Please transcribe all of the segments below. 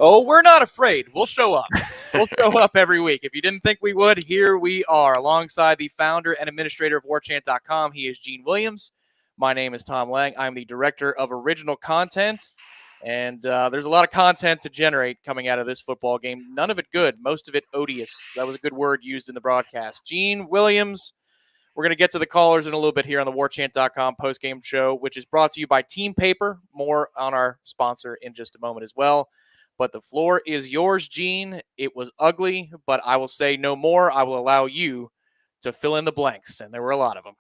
Oh, we're not afraid. We'll show up. We'll show up every week. If you didn't think we would, here we are, alongside the founder and administrator of Warchant.com. He is Gene Williams. My name is Tom Lang. I'm the director of original content, and there's a lot of content to generate coming out of this football game. None of it good. Most of it odious. That was a good word used in the broadcast. Gene Williams. We're going to get to the callers in a little bit here on the Warchant.com postgame show, which is brought to you by Team Paper. More on our sponsor in just a moment as well. But the floor is yours, Gene. It was ugly, but I will say no more. I will allow you to fill in the blanks, and there were a lot of them.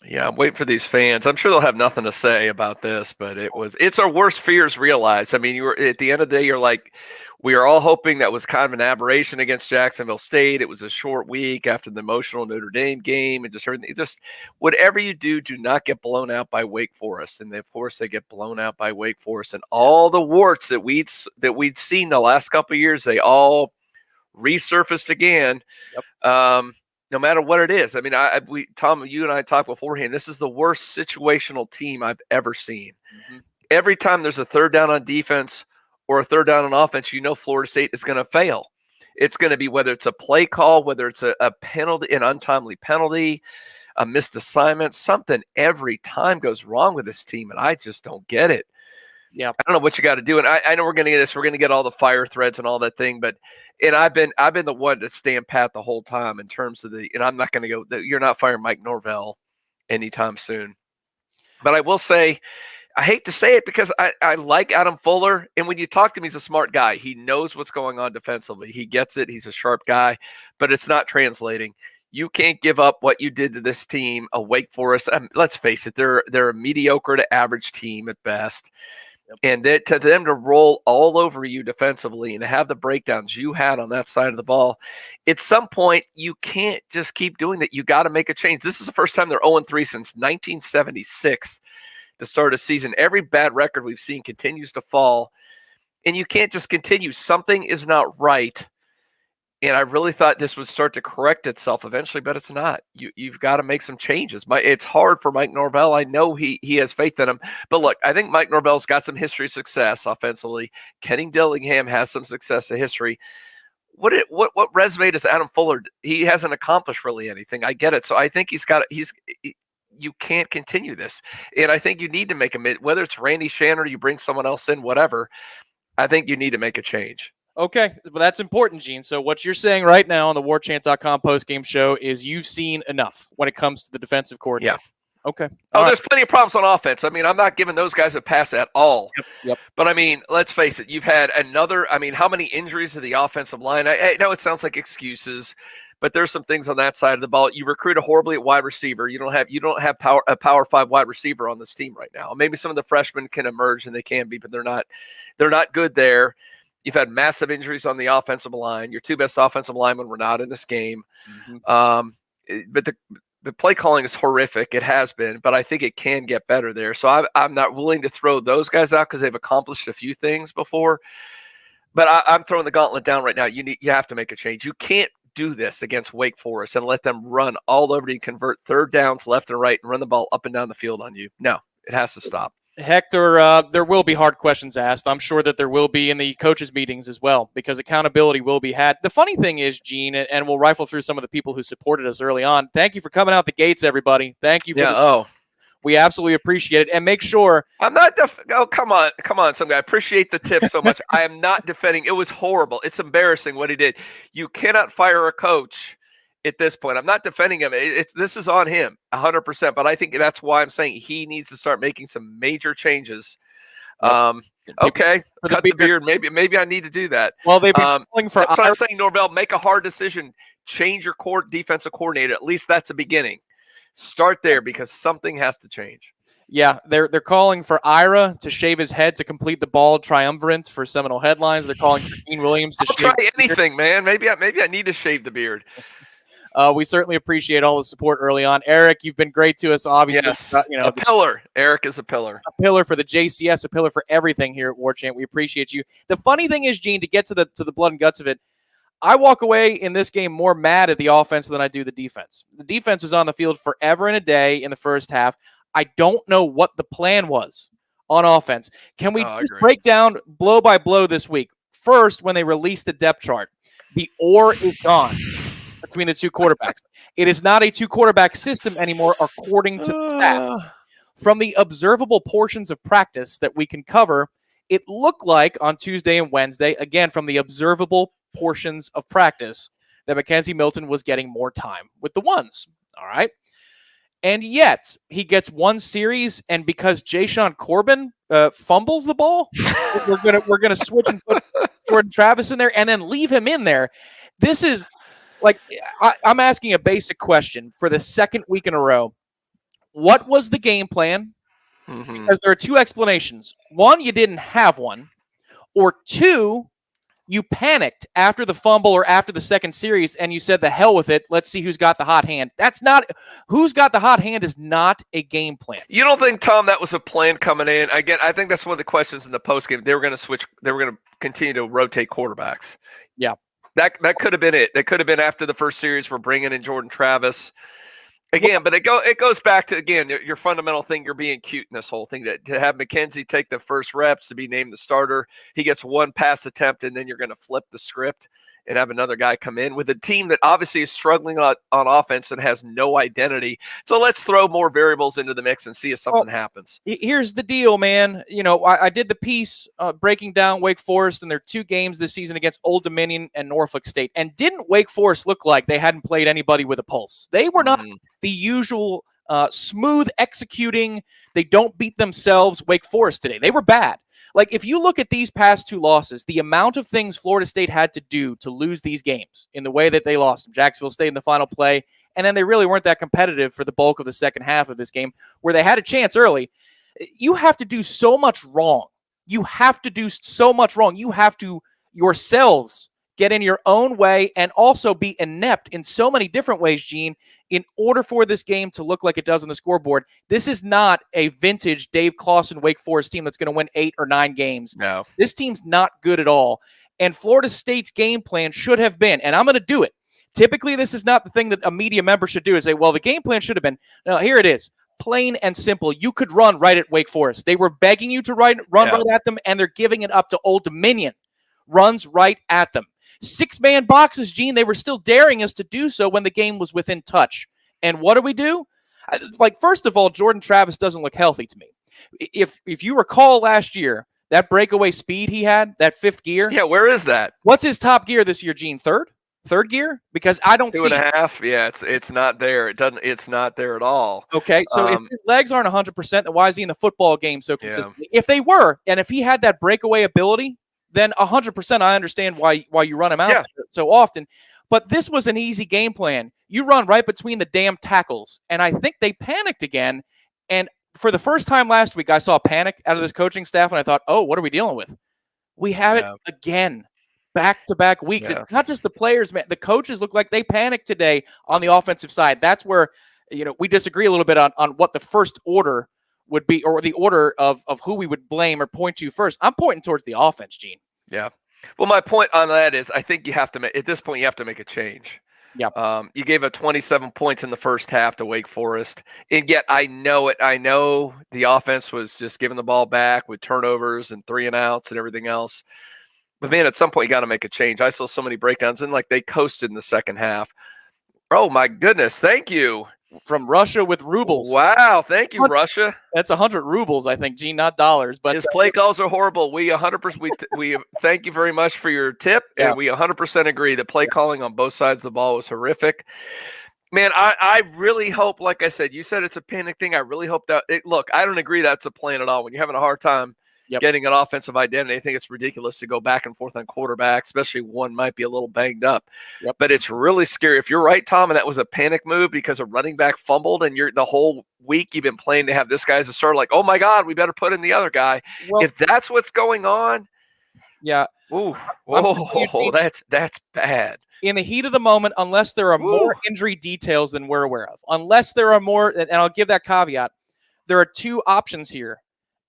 Yeah, I'm waiting for these fans. I'm sure they'll have nothing to say about this, but it's our worst fears realized. I mean, you were at the end of the day, you're like, we are all hoping that was kind of an aberration against Jacksonville State. It was a short week after the emotional Notre Dame game and just everything. Just whatever you do not get blown out by Wake Forest. And of course, they get blown out by Wake Forest, and all the warts that we'd seen the last couple of years, they all resurfaced again. Yep. No matter what it is. I mean, Tom, you and I talked beforehand. This is the worst situational team I've ever seen. Mm-hmm. Every time there's a third down on defense or a third down on offense, you know Florida State is going to fail. It's going to be whether it's a play call, whether it's a penalty, an untimely penalty, a missed assignment, something every time goes wrong with this team, and I just don't get it. Yeah, I don't know what you got to do, and I know we're going to get this. We're going to get all the fire threads and all that thing, but I've been the one to stand pat the whole time in terms of and I'm not going to go. You're not firing Mike Norvell anytime soon. But I will say, I hate to say it because I like Adam Fuller, and when you talk to him, he's a smart guy. He knows what's going on defensively. He gets it. He's a sharp guy, but it's not translating. You can't give up what you did to this team, a Wake Forest. Let's face it, they're a mediocre to average team at best. And to them to roll all over you defensively and to have the breakdowns you had on that side of the ball, at some point, you can't just keep doing that. You got to make a change. This is the first time they're 0-3 since 1976 to start a season. Every bad record we've seen continues to fall, and you can't just continue. Something is not right. And I really thought this would start to correct itself eventually, but it's not. You've got to make some changes. It's hard for Mike Norvell. I know he has faith in him. But look, I think Mike Norvell's got some history of success offensively. Kenny Dillingham has some success in history. What resume does Adam Fuller? He hasn't accomplished really anything. I get it. So I think you can't continue this. And I think you need to make whether it's Randy Shannon or you bring someone else in, whatever, I think you need to make a change. Okay, well, that's important, Gene. So what you're saying right now on the Warchant.com postgame show is you've seen enough when it comes to the defensive coordinator. Yeah. Okay. There's plenty of problems on offense. I mean, I'm not giving those guys a pass at all. Yep. But, I mean, let's face it. You've had how many injuries to the offensive line? I know it sounds like excuses, but there's some things on that side of the ball. You recruited horribly at wide receiver. You don't have a power 5 wide receiver on this team right now. Maybe some of the freshmen can emerge, and they can be, but they're not good there. You've had massive injuries on the offensive line. Your 2 best offensive linemen were not in this game. Mm-hmm. But the play calling is horrific. It has been, but I think it can get better there. So I'm not willing to throw those guys out because they've accomplished a few things before. But I'm throwing the gauntlet down right now. You have to make a change. You can't do this against Wake Forest and let them run all over you, convert third downs left and right, and run the ball up and down the field on you. No, it has to stop. Hector, there will be hard questions asked. I'm sure that there will be in the coaches' meetings as well, because accountability will be had. The funny thing is, Gene, and we'll rifle through some of the people who supported us early on. Thank you for coming out the gates, everybody. Thank you for this. We absolutely appreciate it. And make sure I'm not come on, some guy. I appreciate the tip so much. I am not defending. It was horrible. It's embarrassing what he did. You cannot fire a coach at this point. I'm not defending him. This is on him 100%, but I think that's why I'm saying he needs to start making some major changes. Okay, cut the beard. Maybe I need to do that. Well, they've been calling for. That's what I'm saying, Norvell. Make a hard decision. Change your core defensive coordinator. At least that's a beginning. Start there because something has to change. Yeah, they're calling for Ira to shave his head to complete the bald triumvirate for Seminole headlines. They're calling for Gene Williams to try anything, man. Maybe I need to shave the beard. We certainly appreciate all the support early on. Eric, you've been great to us, obviously. Yes. A pillar. Eric is a pillar. A pillar for the JCS, a pillar for everything here at Warchant. We appreciate you. The funny thing is, Gene, to get to the blood and guts of it, I walk away in this game more mad at the offense than I do the defense. The defense was on the field forever and a day in the first half. I don't know what the plan was on offense. Can we just break down blow by blow this week? First, when they released the depth chart, the or is gone between the two quarterbacks. It is not a two-quarterback system anymore, according to the stats. From the observable portions of practice that we can cover, it looked like on Tuesday and Wednesday, again, from the observable portions of practice, that Mackenzie Milton was getting more time with the ones. All right. And yet he gets one series, and because Jashawn Corbin fumbles the ball, we're gonna switch and put Jordan Travis in there and then leave him in there. This is like I'm asking a basic question for the second week in a row. What was the game plan? Because there are two explanations. One, you didn't have one, or two, you panicked after the fumble or after the second series and you said, the hell with it. Let's see who's got the hot hand. That's not who's got the hot hand is not a game plan. You don't think, Tom, that was a plan coming in? Again, I think that's one of the questions in the postgame. They were going to switch. They were going to continue to rotate quarterbacks. Yeah. That could have been it. That could have been after the first series. We're bringing in Jordan Travis. Again, but it goes back to, again, your fundamental thing. You're being cute in this whole thing. To have Mackenzie take the first reps, to be named the starter, he gets one pass attempt, and then you're going to flip the script and have another guy come in with a team that obviously is struggling on offense and has no identity. So let's throw more variables into the mix and see if something happens. Here's the deal, man. You know, I did the piece breaking down Wake Forest and their two games this season against Old Dominion and Norfolk State. And didn't Wake Forest look like they hadn't played anybody with a pulse? They were not the usual smooth executing. They don't beat themselves Wake Forest today. They were bad. Like, if you look at these past two losses, the amount of things Florida State had to do to lose these games in the way that they lost them, Jacksonville State in the final play, and then they really weren't that competitive for the bulk of the second half of this game where they had a chance early. You have to do so much wrong. You have to do so much wrong. You have to yourselves get in your own way and also be inept in so many different ways, Gene, in order for this game to look like it does on the scoreboard. This is not a vintage Dave Clawson Wake Forest team that's going to win 8 or 9 games. No. This team's not good at all. And Florida State's game plan should have been, and I'm going to do it. Typically, this is not the thing that a media member should do, is say, well, the game plan should have been. No, here it is. Plain and simple. You could run right at Wake Forest. They were begging you to run right at them, and they're giving it up to Old Dominion. Runs right at them. 6-man boxes, Gene. They were still daring us to do so when the game was within touch. And what do? Like, first of all, Jordan Travis doesn't look healthy to me. If you recall last year, that breakaway speed he had, that 5th gear. Yeah, where is that? What's his top gear this year, Gene? Third gear? Because I don't see 2.5. Yeah, it's not there. It's not there at all. Okay, so if his legs aren't 100%, then why is he in the football game so consistently? Yeah. If they were, and if he had that breakaway ability, then 100% I understand why you run him out so often. But this was an easy game plan. You run right between the damn tackles. And I think they panicked again. And for the first time last week, I saw panic out of this coaching staff, and I thought, oh, what are we dealing with? We have it again, back-to-back weeks. It's not just the players, man. The coaches look like they panicked today on the offensive side. That's where, we disagree a little bit on what the first order would be, or the order of who we would blame or point to first. I'm pointing towards the offense, Gene. Yeah. Well, my point on that is I think you have to make, at this point, you have to make a change. Yeah. You gave up 27 points in the first half to Wake Forest. And yet I know it. I know the offense was just giving the ball back with turnovers and 3-and-outs and everything else. But, man, at some point you got to make a change. I saw so many breakdowns, and like they coasted in the second half. Oh, my goodness. Thank you. From Russia with rubles. Wow, thank you, Russia. That's 100 rubles, I think, Gene, not dollars. But his play calls are horrible. We 100%. We thank you very much for your tip, and we 100% agree that play calling on both sides of the ball was horrific. Man, I really hope, like I said, you said it's a panic thing. I really hope that look, I don't agree that's a plan at all. When you're having a hard time getting an offensive identity, I think it's ridiculous to go back and forth on quarterback, especially one might be a little banged up. But it's really scary. If you're right, Tom, and that was a panic move because a running back fumbled, and you're the whole week you've been playing to have this guy as a starter, like, oh my God, we better put in the other guy. Well, if that's what's going on, whoa, that's bad. In the heat of the moment, unless there are more injury details than we're aware of, unless there are more, and I'll give that caveat, there are two options here: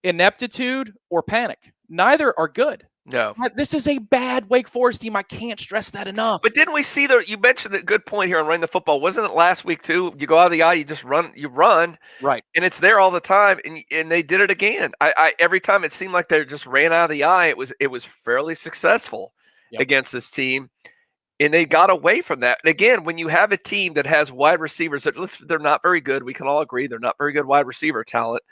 ineptitude or panic. Neither are good. No. This is a bad Wake Forest team. I can't stress that enough. But didn't we see you mentioned a good point here on running the football. Wasn't it last week too? You go out of the eye, you just run, Right. and it's there all the time. And they did it again. I every time it seemed like they just ran out of the eye. It was fairly successful against this team. And they got away from that. And again, when you have a team that has wide receivers they're not very good, we can all agree they're not very good wide receiver talent.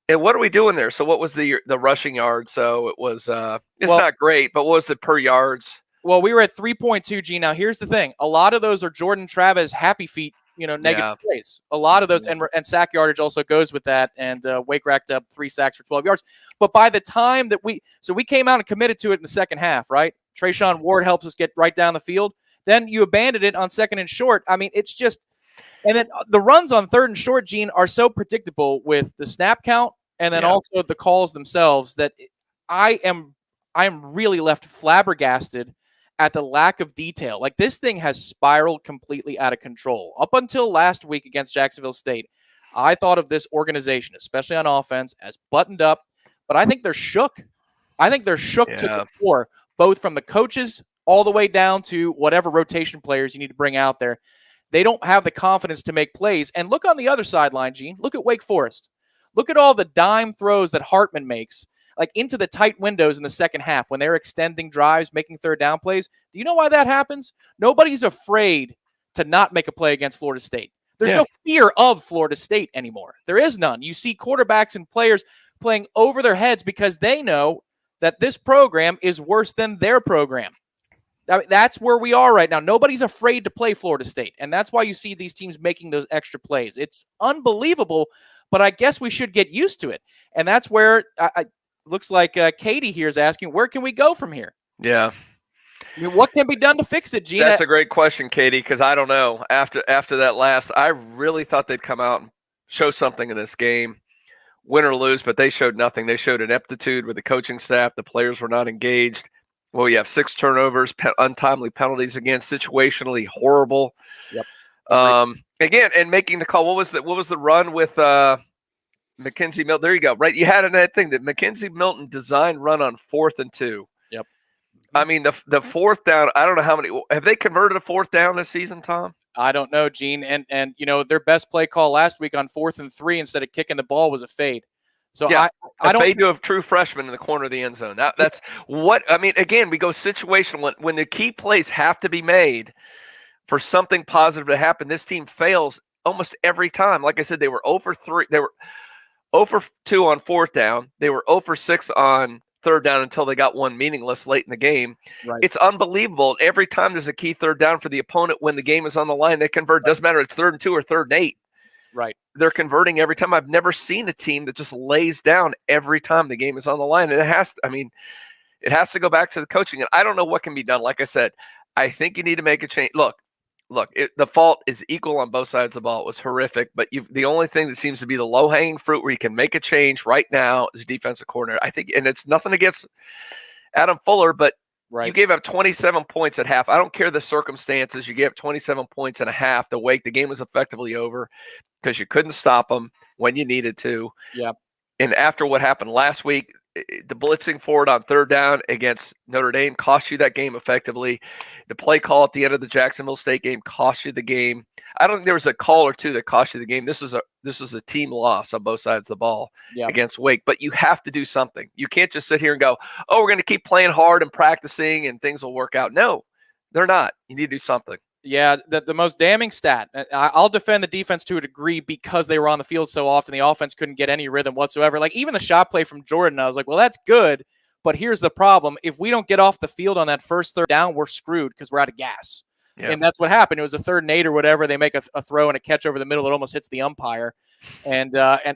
And what are we doing there? So what was the rushing yards? So it was not great, but what was it per yards? Well, we were at 3.2 G. Now here's the thing: a lot of those are Jordan Travis happy feet, negative plays. A lot of those, and sack yardage also goes with that. And Wake racked up 3 sacks for 12 yards. But by the time that we came out and committed to it in the second half, right? Trayshawn Ward helps us get right down the field. Then you abandoned it on 2nd and short. I mean, it's just, and then the runs on 3rd and short, Gene, are so predictable with the snap count and then also the calls themselves that I am really left flabbergasted at the lack of detail. Like, this thing has spiraled completely out of control. Up until last week against Jacksonville State, I thought of this organization, especially on offense, as buttoned up, but I think they're shook. I think they're shook to the core, both from the coaches all the way down to whatever rotation players you need to bring out there. They don't have the confidence to make plays. And look on the other sideline, Gene. Look at Wake Forest. Look at all the dime throws that Hartman makes, like into the tight windows in the second half when they're extending drives, making 3rd down plays. Do you know why that happens? Nobody's afraid to not make a play against Florida State. There's no fear of Florida State anymore. There is none. You see quarterbacks and players playing over their heads because they know that this program is worse than their program. I mean, that's where we are right now. Nobody's afraid to play Florida State, and that's why you see these teams making those extra plays. It's unbelievable, but I guess we should get used to it. And that's where looks like Katie here is asking, where can we go from here? Yeah. I mean, what can be done to fix it, Gene? That's a great question, Katie, because I don't know. After that last, I really thought they'd come out and show something in this game, win or lose, but they showed nothing. They showed ineptitude with the coaching staff. The players were not engaged. Well, you have 6 turnovers, untimely penalties again, situationally horrible. Yep. Again, and making the call. What was the run with Mackenzie Milton? There you go. Right, you had that thing that Mackenzie Milton designed run on 4th and 2. Yep. I mean the 4th down. I don't know how many have they converted a 4th down this season, Tom? I don't know, Gene. And their best play call last week on 4th and 3 instead of kicking the ball was a fade. So yeah, I don't fade to a true freshman in the corner of the end zone. That's what I mean. Again, we go situational when the key plays have to be made for something positive to happen. This team fails almost every time. Like I said, they were 0 for 3. They were 0 for 2 on 4th down. They were 0 for 6 on 3rd down until they got one meaningless late in the game. Right. It's unbelievable. Every time there's a key 3rd down for the opponent when the game is on the line, they convert. Doesn't matter. It's 3rd and 2 or 3rd and 8. Right. They're converting every time. I've never seen a team that just lays down every time the game is on the line. And it has to go back to the coaching. And I don't know what can be done. Like I said, I think you need to make a change. Look, the fault is equal on both sides of the ball. It was horrific. But the only thing that seems to be the low-hanging fruit where you can make a change right now is defensive coordinator. I think, and it's nothing against Adam Fuller, but you gave up 27 points at half. I don't care the circumstances. You gave up 27 points and a half to Wake. The game was effectively over because you couldn't stop them when you needed to. Yeah. And after what happened last week, the blitzing forward on 3rd down against Notre Dame cost you that game effectively. The play call at the end of the Jacksonville State game cost you the game. I don't think there was a call or two that cost you the game. This is a team loss on both sides of the ball against Wake, but you have to do something. You can't just sit here and go, oh, we're going to keep playing hard and practicing and things will work out. No, they're not. You need to do something. Yeah, the most damning stat, I'll defend the defense to a degree because they were on the field so often, the offense couldn't get any rhythm whatsoever. Like, even the shot play from Jordan, I was like, well, that's good, but here's the problem. If we don't get off the field on that first 3rd down, we're screwed because we're out of gas. Yeah. And that's what happened. It was a 3rd and 8 or whatever. They make a throw and a catch over the middle. It almost hits the umpire. And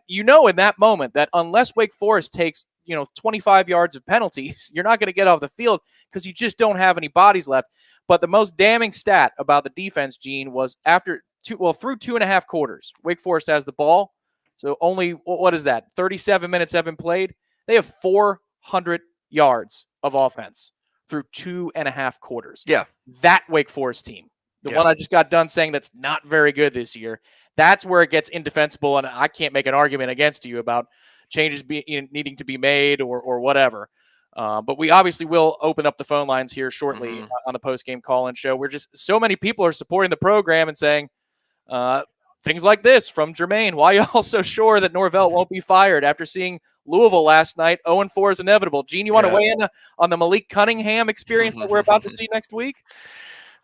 in that moment that unless Wake Forest takes 25 yards of penalties, you're not going to get off the field because you just don't have any bodies left. But the most damning stat about the defense, Gene, was through 2.5 quarters, Wake Forest has the ball. So only, what is that? 37 minutes have been played. They have 400 yards of offense through 2.5 quarters. Yeah. That Wake Forest team, the one I just got done saying that's not very good this year, that's where it gets indefensible. And I can't make an argument against you about changes needing to be made or whatever. But we obviously will open up the phone lines here shortly on the post-game call-in show. We're just so many people are supporting the program and saying things like this from Jermaine. Why are y'all so sure that Norvell won't be fired after seeing Louisville last night? 0-4 is inevitable. Gene, you want to weigh in on the Malik Cunningham experience that we're about to see next week?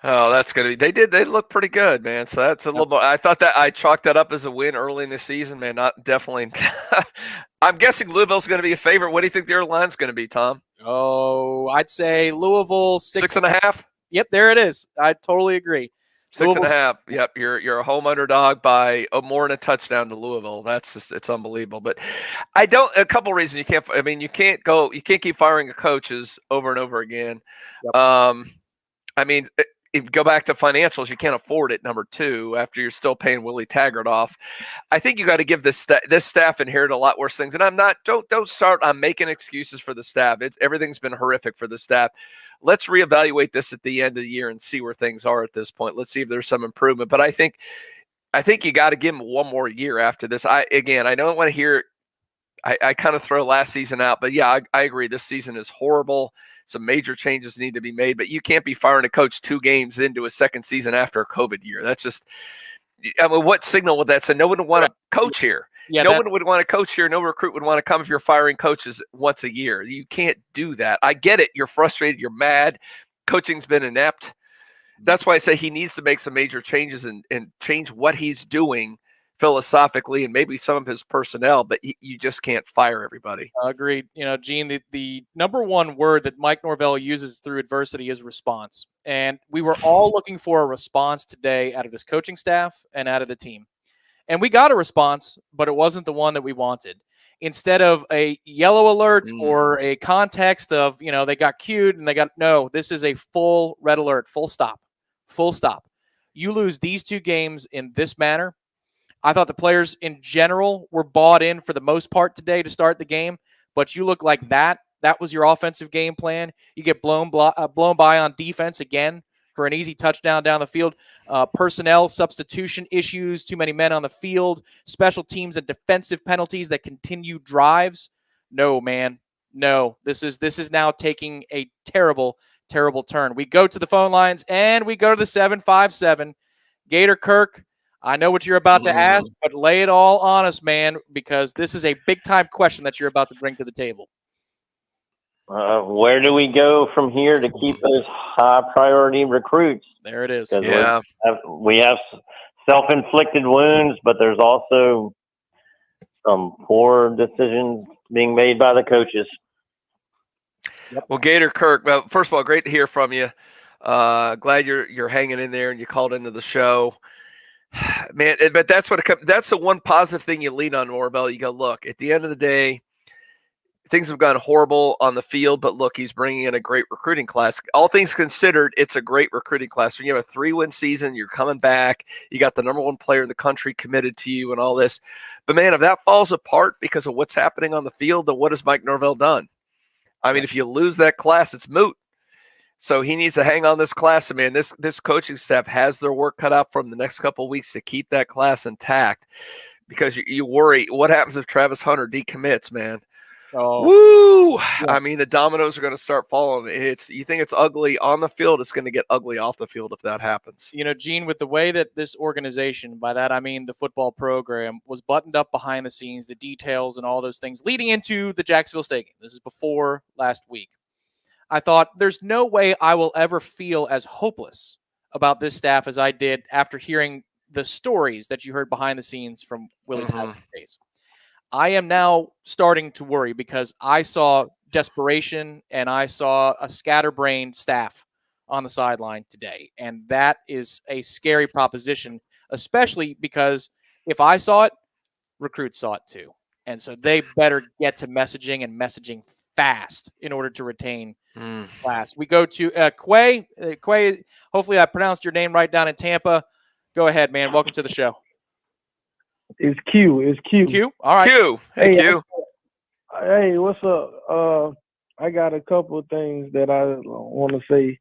Oh, that's gonna be. They look pretty good, man. So that's a little more. I thought that I chalked that up as a win early in the season, man. Not definitely. I'm guessing Louisville's going to be a favorite. What do you think their line's going to be, Tom? Oh, I'd say Louisville 6.5. Yep, there it is. I totally agree. 6.5. Yep, you're a home underdog by more than a touchdown to Louisville. That's just it's unbelievable. But I don't. A couple reasons you can't. I mean, you can't keep firing the coaches over and over again. Yep. I mean. If you go back to financials, you can't afford it. Number two, after you're still paying Willie Taggart off, I think you got to give this staff inherit a lot worse things. And I'm not. Don't start. I'm making excuses for the staff. Everything's been horrific for the staff. Let's reevaluate this at the end of the year and see where things are at this point. Let's see if there's some improvement. But I think you got to give them one more year after this. I don't want to hear. I kind of throw last season out, but yeah, I agree. This season is horrible. Some major changes need to be made, but you can't be firing a coach 2 games into a second season after a COVID year. That's just, I mean, what signal would that send? No one would want to coach here. Yeah, no one would want to coach here. No recruit would want to come if you're firing coaches once a year. You can't do that. I get it. You're frustrated. You're mad. Coaching's been inept. That's why I say he needs to make some major changes and change what he's doing philosophically and maybe some of his personnel, but you just can't fire everybody. Agreed. You know, Gene, the number one word that Mike Norvell uses through adversity is response. And we were all looking for a response today out of this coaching staff and out of the team. And we got a response, but it wasn't the one that we wanted. Instead of a yellow alert or a context of, they got cued and this is a full red alert, full stop. You lose these 2 games in this manner. I thought the players in general were bought in for the most part today to start the game, but you look like that was your offensive game plan. You get blown by on defense again for an easy touchdown down the field. Personnel substitution issues, too many men on the field, special teams and defensive penalties that continue drives. No, man. No, this is now taking a terrible, terrible turn. We go to the phone lines and we go to the 757. Gator Kirk, I know what you're about to ask, but lay it all on us, man, because this is a big-time question that you're about to bring to the table. Where do we go from here to keep those high-priority recruits? There it is. Yeah. We have self-inflicted wounds, but there's also some poor decisions being made by the coaches. Yep. Well, Gator Kirk, well, first of all, great to hear from you. Glad you're hanging in there and you called into the show. Man, but that's the one positive thing you lean on, Norvell. You go, look, at the end of the day, things have gone horrible on the field, but look, he's bringing in a great recruiting class. All things considered, it's a great recruiting class. When you have a 3-win season, you're coming back, you got the number 1 player in the country committed to you and all this. But man, if that falls apart because of what's happening on the field, then what has Mike Norvell done? I mean, if you lose that class, it's moot. So he needs to hang on this class. I mean, this coaching staff has their work cut out from the next couple of weeks to keep that class intact, because you worry what happens if Travis Hunter decommits, man. Oh, woo! Yeah. I mean, the dominoes are going to start falling. You think it's ugly on the field, it's going to get ugly off the field if that happens. Gene, with the way that this organization, by that I mean the football program, was buttoned up behind the scenes, the details and all those things leading into the Jacksonville State game. This is before last week. I thought there's no way I will ever feel as hopeless about this staff as I did after hearing the stories that you heard behind the scenes from Willie Taggart's days. I am now starting to worry because I saw desperation and I saw a scatterbrained staff on the sideline today. And that is a scary proposition, especially because if I saw it, recruits saw it too. And so they better get to messaging and messaging fast in order to retain class. We go to Quay. Quay, hopefully I pronounced your name right down in Tampa. Go ahead, man. Welcome to the show. It's Q. Q? All right. Q. Hey, Q. Hey, what's up? I got a couple of things that I want to say.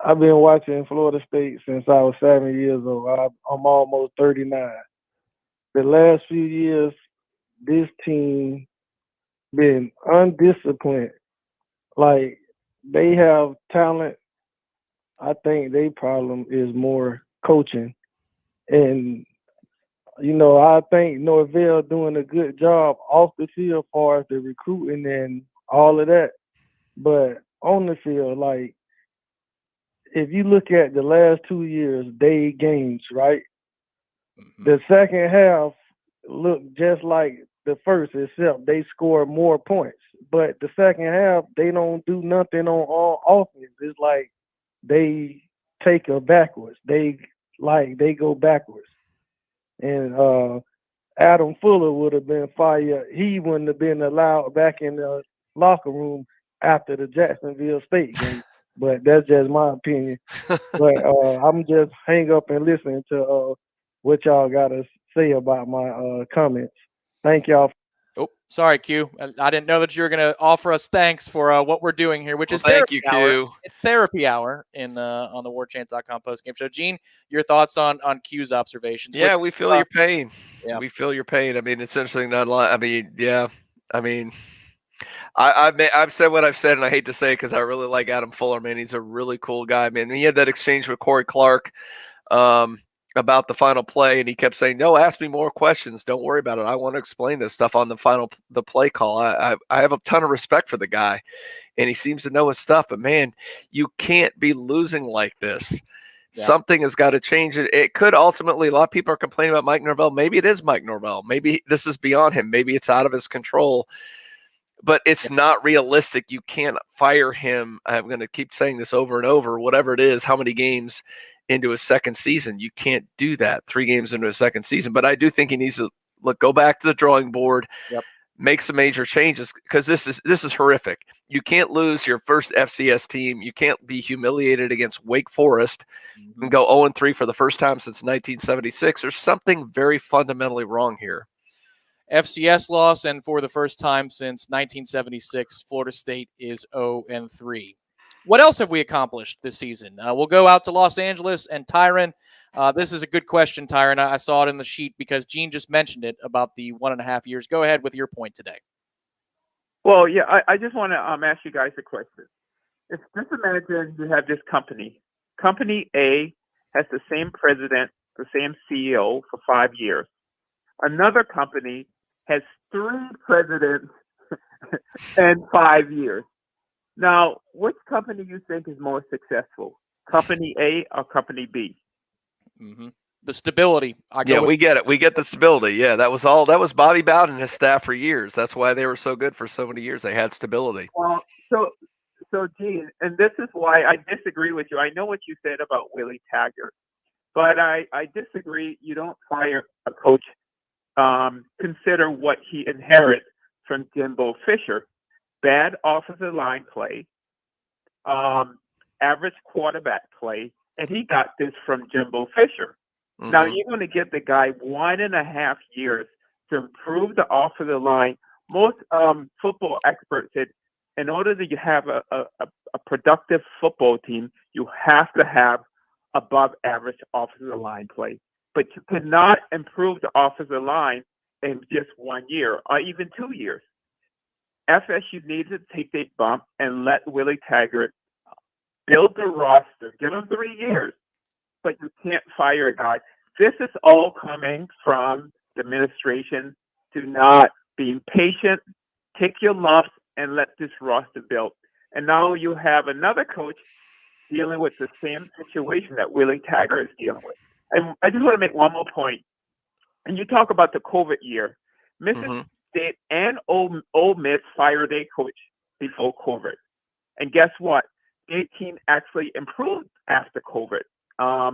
I've been watching Florida State since I was 7 years old. I'm almost 39. The last few years, this team been undisciplined like they have talent. I think their problem is more coaching. And, I think Norvell doing a good job off the field as far as the recruiting and all of that. But on the field, like, if you look at the last 2 years, they games, right? Mm-hmm. The second half looked just like the first, except they score more points. But the second half, they don't do nothing on offense. It's like they take it backwards. They go backwards. And Adam Fuller would have been fired. He wouldn't have been allowed back in the locker room after the Jacksonville State game. But that's just my opinion. But I'm just hang up and listening to what y'all got to say about my comments. Thank y'all. Oh, sorry, Q. I didn't know that you were going to offer us thanks for what we're doing here, which is thank you, hour. Q. It's therapy hour on the Warchant.com postgame show. Gene, your thoughts on Q's observations? Yeah, we feel your pain. Yeah. We feel your pain. I mean, it's essentially not a lot. I mean, yeah. I mean, I've said what I've said, and I hate to say it because I really like Adam Fuller, man. He's a really cool guy, man. He had that exchange with Corey Clark about the final play, and he kept saying, "No, ask me more questions. Don't worry about it. I want to explain this stuff on the play call." I have a ton of respect for the guy, and he seems to know his stuff. But man, you can't be losing like this. Yeah. Something has got to change. It could ultimately. A lot of people are complaining about Mike Norvell. Maybe it is Mike Norvell. Maybe this is beyond him. Maybe it's out of his control. But it's not realistic. You can't fire him. I'm going to keep saying this over and over. Whatever it is, how many games into his second season? You can't do that. 3 games into his second season. But I do think he needs to go back to the drawing board, make some major changes, because this is horrific. You can't lose your first FCS team. You can't be humiliated against Wake Forest and go 0-3 for the first time since 1976. There's something very fundamentally wrong here. FCS loss, and for the first time since 1976, Florida State is 0-3. What else have we accomplished this season? We'll go out to Los Angeles and Tyron. This is a good question, Tyron. I saw it in the sheet because Gene just mentioned it about the 1.5 years. Go ahead with your point today. Well, yeah, I just want to ask you guys a question. Just imagine you have this company. Company A has the same president, the same CEO for 5 years. Another company has 3 presidents in 5 years. Now, which company do you think is more successful? Company A or Company B? Mm-hmm. The stability. We get it. We get the stability. Yeah, that was Bobby Bowden and his staff for years. That's why they were so good for so many years. They had stability. Well, so Gene, and this is why I disagree with you. I know what you said about Willie Taggart, but I disagree. You don't fire a coach. Consider what he inherits from Jimbo Fisher. Bad offensive line play, average quarterback play, and he got this from Jimbo Fisher. Mm-hmm. Now you're going to give the guy 1.5 years to improve the offensive line. Most football experts said in order to have a productive football team, you have to have above average offensive line play. But you cannot improve the offensive line in just 1 year or even 2 years. FSU needs to take a bump and let Willie Taggart build the roster. Give him 3 years, but you can't fire a guy. This is all coming from the administration to not being patient, take your lumps, and let this roster build. And now you have another coach dealing with the same situation that Willie Taggart is dealing with. And I just want to make one more point. And you talk about the COVID year. Mississippi State and Ole Miss fired their coach before COVID. And guess what? Their team actually improved after COVID.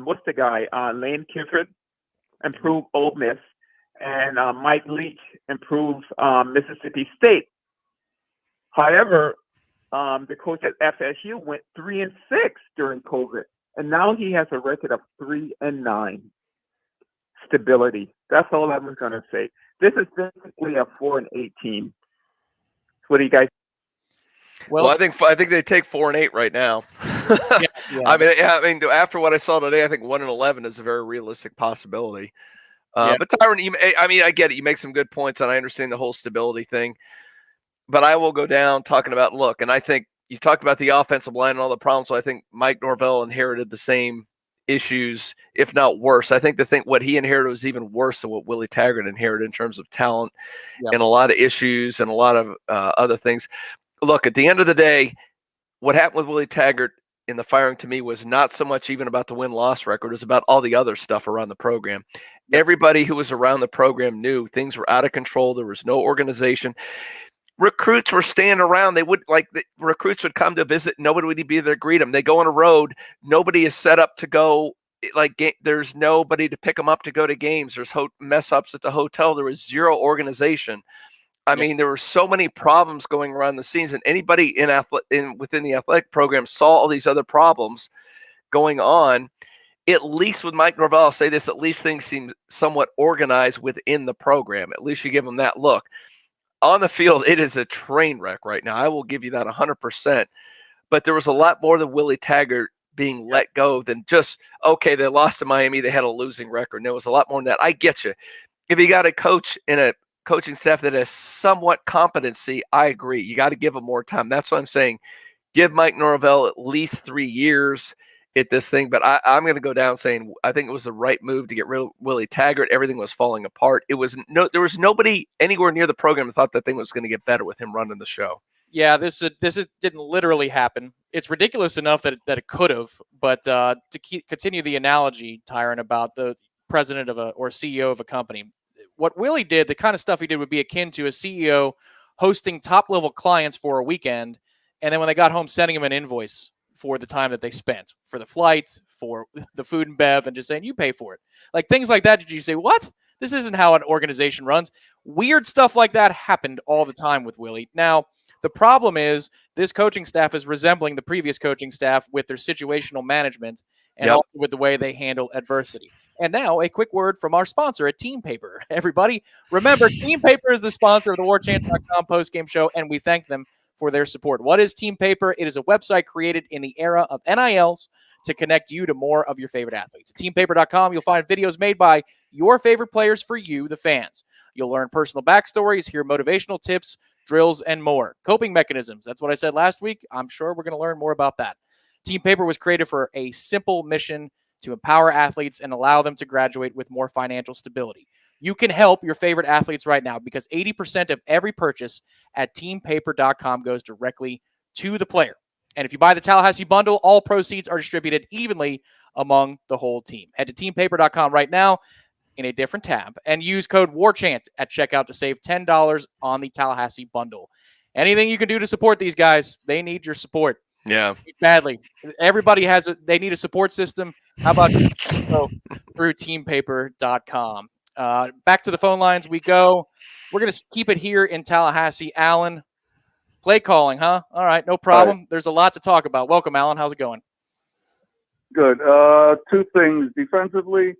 What's the guy? Lane Kiffin improved Ole Miss. And Mike Leach improved Mississippi State. However, the coach at FSU went 3-6 during COVID. And now he has a record of 3-9. Stability. That's all I was going to say. This is basically a 4-8 team. What do you guys? Well, I think they take 4-8 right now. Yeah. I mean, after what I saw today, I think 1-11 is a very realistic possibility. But Tyron, I get it. You make some good points, and I understand the whole stability thing. But I will go down talking about look, and I think you talked about the offensive line and all the problems. So I think Mike Norvell inherited the same issues, if not worse. I think what he inherited was even worse than what Willie Taggart inherited in terms of talent and a lot of issues and a lot of other things. Look, at the end of the day, what happened with Willie Taggart in the firing to me was not so much even about the win-loss record. It was about all the other stuff around the program. Everybody who was around the program knew things were out of control. There was no organization. Recruits were standing around. The recruits would come to visit. Nobody would be there to greet them. They go on a road. Nobody is set up to go. There's nobody to pick them up to go to games. There's mess ups at the hotel. There was zero organization. I mean, there were so many problems going around the scenes, and anybody within the athletic program saw all these other problems going on. At least with Mike Norvell, I'll say this: at least things seem somewhat organized within the program. At least you give them that look. On the field, it is a train wreck right now. I will give you that 100%. But there was a lot more than Willie Taggart being let go than just, okay, they lost to Miami. They had a losing record. And there was a lot more than that. I get you. If you got a coach and a coaching staff that has somewhat competency, I agree. You got to give them more time. That's what I'm saying. Give Mike Norvell at least 3 years at this thing. But I'm going to go down saying I think it was the right move to get rid of Willie Taggart. Everything was falling apart. There was nobody anywhere near the program that thought that thing was going to get better with him running the show. Yeah, this didn't literally happen. It's ridiculous enough that it could have. But to continue the analogy, Tyron, about the president of or CEO of a company, what Willie did, the kind of stuff he did would be akin to a CEO hosting top-level clients for a weekend, and then when they got home, sending him an invoice for the time that they spent, for the flight, for the food and bev, and just saying, you pay for it. Like things like that, did you say, what? This isn't how an organization runs. Weird stuff like that happened all the time with Willie. Now, the problem is this coaching staff is resembling the previous coaching staff with their situational management and also with the way they handle adversity. And now a quick word from our sponsor at Team Paper. Everybody, remember, Team Paper is the sponsor of the Warchant.com postgame show, and we thank them for their support. What is Team Paper? It is a website created in the era of NILs to connect you to more of your favorite athletes. At teampaper.com, you'll find videos made by your favorite players for you, the fans. You'll learn personal backstories, hear motivational tips, drills, and more. Coping mechanisms. That's what I said last week. I'm sure we're going to learn more about that. Team Paper was created for a simple mission to empower athletes and allow them to graduate with more financial stability. You can help your favorite athletes right now because 80% of every purchase at teampaper.com goes directly to the player. And if you buy the Tallahassee bundle, all proceeds are distributed evenly among the whole team. Head to teampaper.com right now in a different tab and use code WARCHANT at checkout to save $10 on the Tallahassee bundle. Anything you can do to support these guys, they need your support. Yeah. Badly. Everybody they need a support system. How about go through teampaper.com? Back to the phone lines we go. We're going to keep it here in Tallahassee. Alan, play calling, huh? All right, no problem. Right. There's a lot to talk about. Welcome, Alan. How's it going? Good. Two things. Defensively,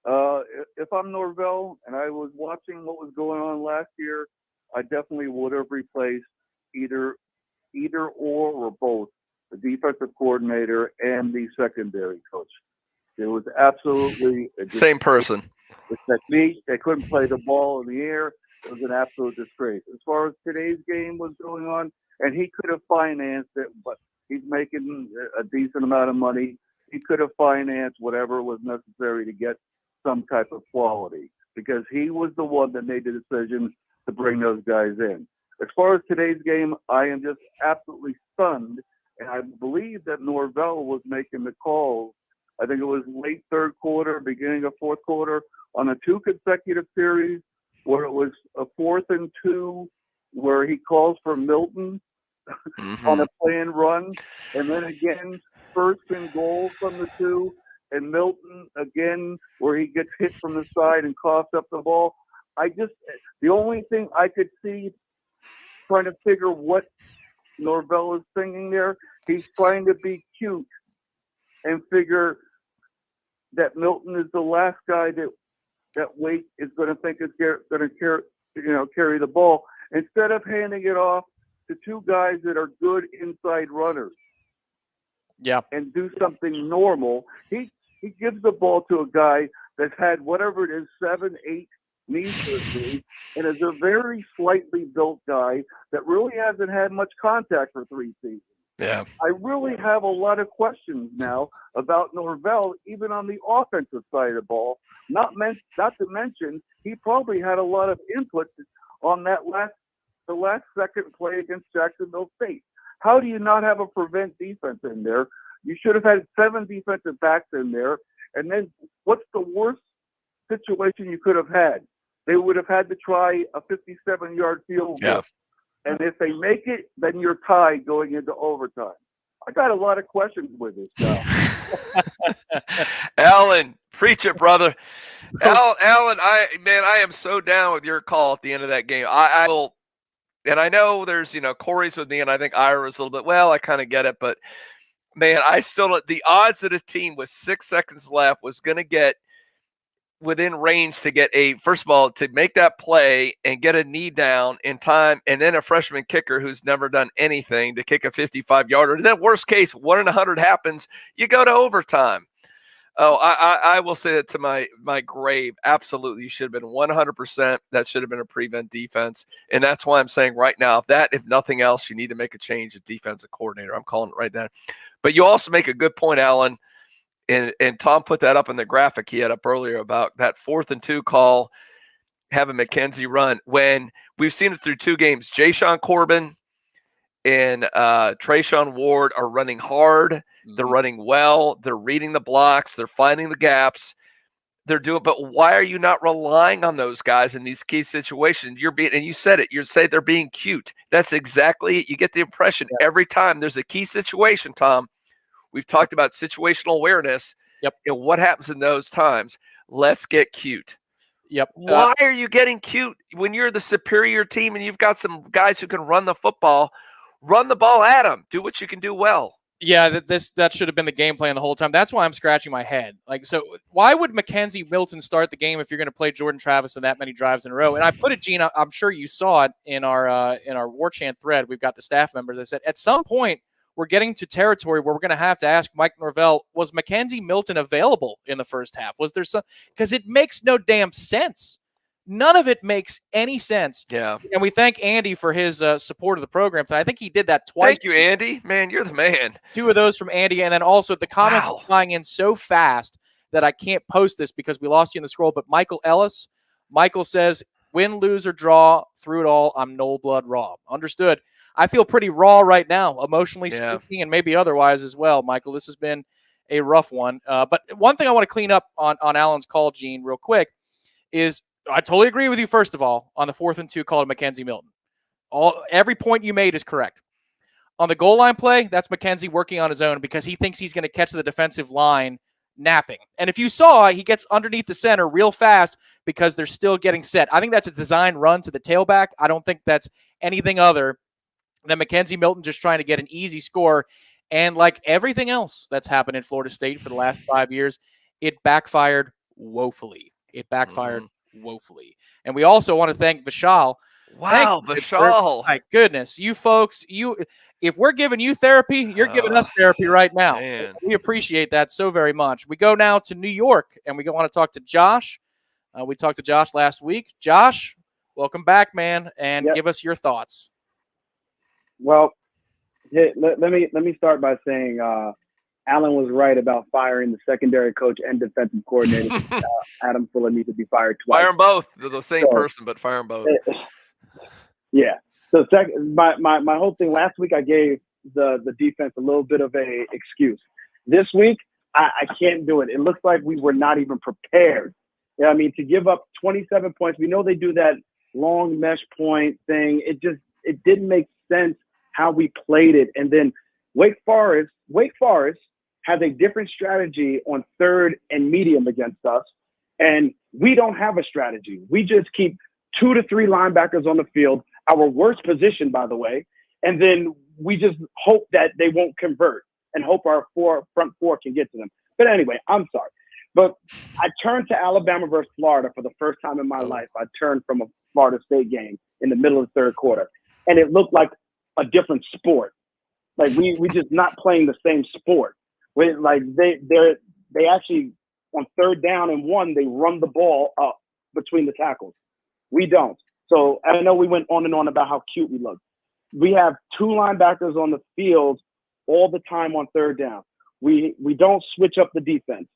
if I'm Norvell and I was watching what was going on last year, I definitely would have replaced either or both the defensive coordinator and the secondary coach. It was absolutely same person. The technique, they couldn't play the ball in the air. It was an absolute disgrace. As far as today's game was going on, and he could have financed it, but he's making a decent amount of money. He could have financed whatever was necessary to get some type of quality because he was the one that made the decision to bring those guys in. As far as today's game, I am just absolutely stunned, and I believe that Norvell was making the calls. I think it was late third quarter, beginning of fourth quarter, on a 2 consecutive series where it was a 4th and 2 where he calls for Milton on a play and run, and then again 1st and goal from the 2, and Milton again where he gets hit from the side and coughs up the ball. The only thing I could see trying to figure what Norvell is thinking there, he's trying to be cute and figure that Milton is the last guy that Wake is going to think is going to carry the ball instead of handing it off to 2 guys that are good inside runners. Yeah, and do something normal. He gives the ball to a guy that's had whatever it is 7, 8 knee surgery, and is a very slightly built guy that really hasn't had much contact for 3 seasons. Yeah. I really have a lot of questions now about Norvell, even on the offensive side of the ball. Not to mention, he probably had a lot of input on the last second play against Jacksonville State. How do you not have a prevent defense in there? You should have had 7 defensive backs in there. And then what's the worst situation you could have had? They would have had to try a 57-yard field goal. Yeah. And if they make it, then you're tied going into overtime. I got a lot of questions with this now. Alan, preach it, brother. Alan, I am so down with your call at the end of that game. I will, and I know there's, Corey's with me, and I think Ira's a little bit, well, I kind of get it, but man, I still, the odds that a team with 6 seconds left was going to get within range to get first of all, to make that play and get a knee down in time, and then a freshman kicker who's never done anything to kick a 55-yarder. And then worst case, 1 in 100 happens, you go to overtime. Oh, I will say that to my grave. Absolutely, you should have been 100%. That should have been a prevent defense. And that's why I'm saying right now, if nothing else, you need to make a change at defensive coordinator. I'm calling it right then. But you also make a good point, Alan. And Tom put that up in the graphic he had up earlier about that 4th and 2 call, having McKenzie run. When we've seen it through 2 games, Jayshon Corbin and Trayshawn Ward are running hard. Mm-hmm. They're running well. They're reading the blocks. They're finding the gaps. They're doing. But why are you not relying on those guys in these key situations? And you said it. You say they're being cute. That's exactly it. You get the impression every time there's a key situation, Tom. We've talked about situational awareness. Yep. And what happens in those times? Let's get cute. Yep. Why are you getting cute when you're the superior team and you've got some guys who can run the football? Run the ball at them. Do what you can do well. Yeah, that should have been the game plan the whole time. That's why I'm scratching my head. So why would McKenzie Milton start the game if you're going to play Jordan Travis in that many drives in a row? And I put it, Gene, I'm sure you saw it in our Warchant thread. We've got the staff members. I said, at some point, we're getting to territory where we're going to have to ask Mike Norvell, was McKenzie Milton available in the first half? Was there some? Because it makes no damn sense. None of it makes any sense. Yeah. And we thank Andy for his support of the program tonight. I think he did that twice. Thank you, Andy. Man, you're the man. 2 of those from Andy. And then also the comments are flying in so fast that I can't post this because we lost you in the scroll. But Michael Ellis, Michael says, win, lose, or draw, through it all, I'm Nole blood raw. Understood. I feel pretty raw right now, emotionally speaking, and maybe otherwise as well, Michael. This has been a rough one. But one thing I want to clean up on Alan's call, Gene, real quick, is I totally agree with you, first of all, on the 4th and 2 call to McKenzie Milton. Every point you made is correct. On the goal line play, that's McKenzie working on his own because he thinks he's going to catch the defensive line napping. And if you saw, he gets underneath the center real fast because they're still getting set. I think that's a design run to the tailback. I don't think that's anything other than McKenzie Milton just trying to get an easy score. And like everything else that's happened in Florida State for the last 5 years, it backfired woefully. Woefully. And we also want to thank Vishal. Wow, Vishal. My goodness. You folks, if we're giving you therapy, you're giving us therapy right now. Man. We appreciate that so very much. We go now to New York, and we want to talk to Josh. We talked to Josh last week. Josh, welcome back, man, and give us your thoughts. Well, let me start by saying Alan was right about firing the secondary coach and defensive coordinator. Adam Fuller needs to be fired twice. Fire them both. They're the same person, but fire them both. Yeah. So my whole thing last week, I gave the defense a little bit of a excuse. This week, I can't do it. It looks like we were not even prepared. Yeah, I mean, to give up 27 points, we know they do that long mesh point thing. It didn't make sense how we played it. And then Wake Forest has a different strategy on 3rd and medium against us. And we don't have a strategy. We just keep 2 to 3 linebackers on the field, our worst position, by the way. And then we just hope that they won't convert and hope our front four can get to them. But anyway, I'm sorry. But I turned to Alabama versus Florida for the first time in my life. I turned from a Florida State game in the middle of the 3rd quarter. And it looked like a different sport. Like we just not playing the same sport. Like they actually on 3rd down and 1, they run the ball up between the tackles. We don't. So I know we went on and on about how cute we look. We have 2 linebackers on the field all the time on third down. We don't switch up the defense.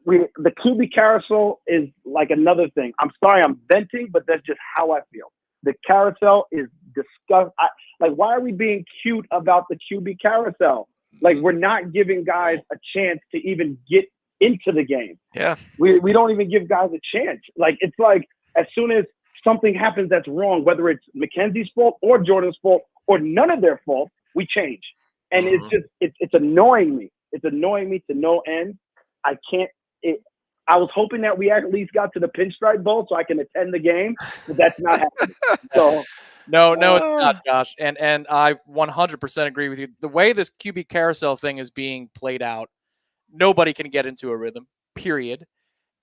The QB carousel is like another thing. I'm sorry I'm venting, but that's just how I feel. The carousel is disgusting. Like, why are we being cute about the QB carousel? Like, we're not giving guys a chance to even get into the game. Yeah. We don't even give guys a chance. Like, it's like as soon as something happens that's wrong, whether it's Mackenzie's fault or Jordan's fault or none of their fault, we change. And it's just, it's annoying me. It's annoying me to no end. I can't, I was hoping that we at least got to the Pinstripe Bowl so I can attend the game, but that's not happening. So No, it's not, Josh. And I 100% agree with you. The way this QB carousel thing is being played out, nobody can get into a rhythm, period.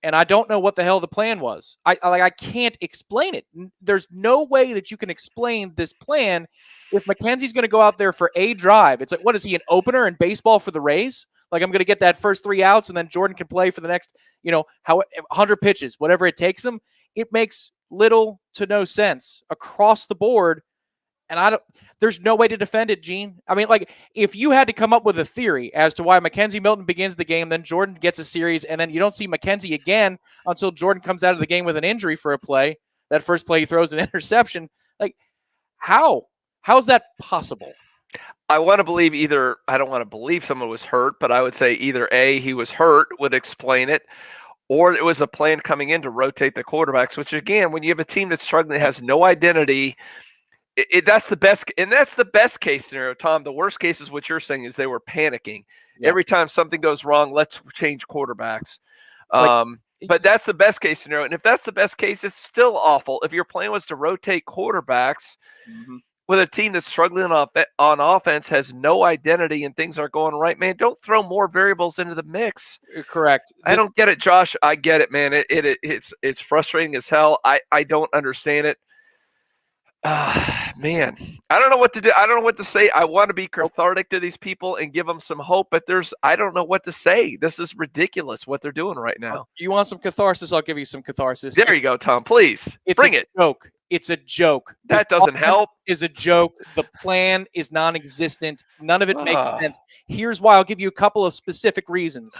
And I don't know what the hell the plan was. I can't explain it. There's no way that you can explain this plan if Mackenzie's going to go out there for a drive. It's like, what is he, an opener in baseball for the Rays? Like, I'm going to get that first 3 outs, and then Jordan can play for the next, 100 pitches, whatever it takes him. It makes little to no sense across the board. And there's no way to defend it, Gene. I mean, like, if you had to come up with a theory as to why Mackenzie Milton begins the game, then Jordan gets a series, and then you don't see Mackenzie again until Jordan comes out of the game with an injury for a play. That first play, he throws an interception. Like, how? How's that possible? I want to believe I don't want to believe someone was hurt, but I would say either A, he was hurt, would explain it, or it was a plan coming in to rotate the quarterbacks, which, again, when you have a team that's struggling, has no identity, that's the best, and that's the best case scenario, Tom. The worst case is what you're saying is they were panicking. Yeah. Every time something goes wrong, let's change quarterbacks. But that's the best case scenario. And if that's the best case, it's still awful. If your plan was to rotate quarterbacks with a team that's struggling on offense, has no identity, and things aren't going right, man, don't throw more variables into the mix. Correct. I don't get it, Josh. I get it, man. It's frustrating as hell. I don't understand it. Man, I don't know what to do. I don't know what to say. I want to be cathartic to these people and give them some hope, but I don't know what to say. This is ridiculous what they're doing right now. You want some catharsis? I'll give you some catharsis. There you go, Tom. Please bring it. Joke. It's a joke. That doesn't help. Is a joke. The plan is non-existent. None of it makes sense. Here's why. I'll give you a couple of specific reasons.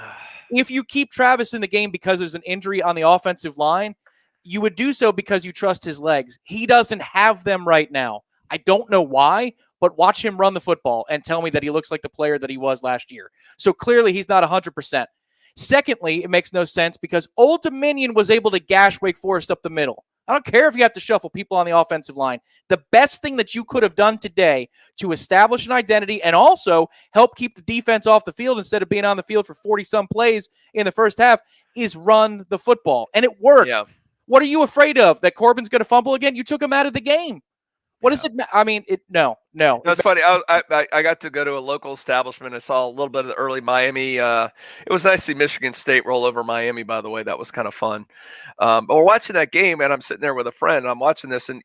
If you keep Travis in the game because there's an injury on the offensive line, you would do so because you trust his legs. He doesn't have them right now. I don't know why, but watch him run the football and tell me that he looks like the player that he was last year. So clearly he's not 100%. Secondly, it makes no sense because Old Dominion was able to gash Wake Forest up the middle. I don't care if you have to shuffle people on the offensive line. The best thing that you could have done today to establish an identity and also help keep the defense off the field instead of being on the field for 40-some plays in the first half is run the football. And it worked. Yeah. What are you afraid of? That Corbin's going to fumble again? You took him out of the game. What is it? I mean, no. That's funny. I got to go to a local establishment. I saw a little bit of the early Miami. It was nice to see Michigan State roll over Miami, by the way. That was kind of fun. But we're watching that game, and I'm sitting there with a friend, and I'm watching this, and,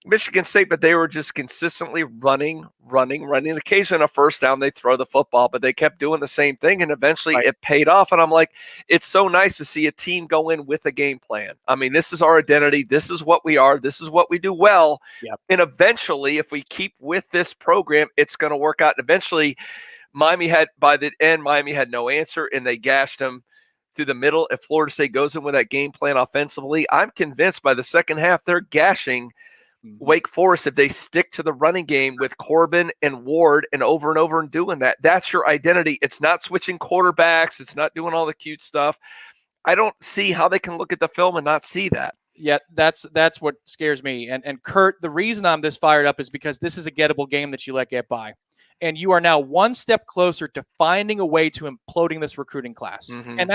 Michigan State, but they were just consistently running. Occasionally on a first down, they throw the football, but they kept doing the same thing, and eventually it paid off. And I'm like, it's so nice to see a team go in with a game plan. I mean, this is our identity. This is what we are. This is what we do well. Yep. And eventually, if we keep with this program, it's going to work out. And eventually, by the end, Miami had no answer, and they gashed them through the middle. If Florida State goes in with that game plan offensively, I'm convinced by the second half, they're gashing Wake Forest if they stick to the running game with Corbin and Ward and over and doing that. That's your identity. It's not switching quarterbacks. It's not doing all the cute stuff. I don't see how they can look at the film and not see that. Yeah, that's what scares me. And Kurt, the reason I'm this fired up is because this is a gettable game that you let get by. And you are now one step closer to finding a way to imploding this recruiting class. Mm-hmm. And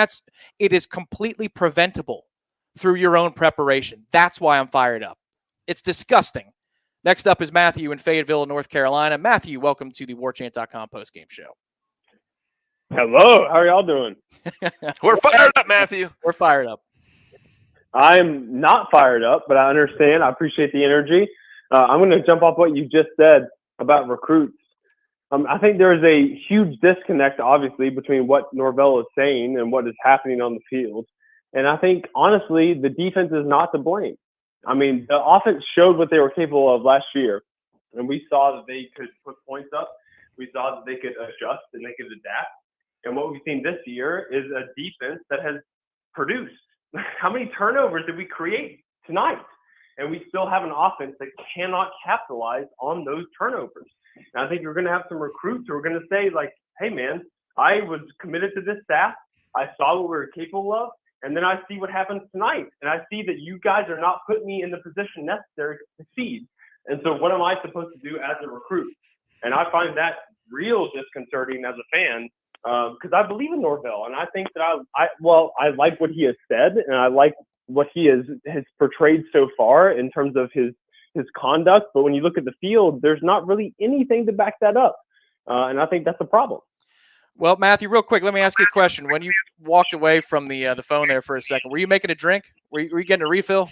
it is completely preventable through your own preparation. That's why I'm fired up. It's disgusting. Next up is Matthew in Fayetteville, North Carolina. Matthew, welcome to the Warchant.com postgame show. Hello. How are y'all doing? We're fired up, Matthew. We're fired up. I'm not fired up, but I understand. I appreciate the energy. I'm going to jump off what you just said about recruits. I think there is a huge disconnect, obviously, between what Norvell is saying and what is happening on the field. And I think, honestly, the defense is not to blame. I mean, the offense showed what they were capable of last year, and we saw that they could put points up. We saw that they could adjust and they could adapt. And what we've seen this year is a defense that has produced. How many turnovers did we create tonight? And we still have an offense that cannot capitalize on those turnovers. And I think you're going to have some recruits who are going to say, like, hey, man, I was committed to this staff. I saw what we were capable of. And then I see what happens tonight. And I see that you guys are not putting me in the position necessary to succeed. And so what am I supposed to do as a recruit? And I find that real disconcerting as a fan, because I believe in Norvell. And I think that I like what he has said, and I like what he has portrayed so far in terms of his conduct. But when you look at the field, there's not really anything to back that up. And I think that's a problem. Well, Matthew, real quick, let me ask you a question. When you walked away from the phone there for a second, were you making a drink? Were you getting a refill?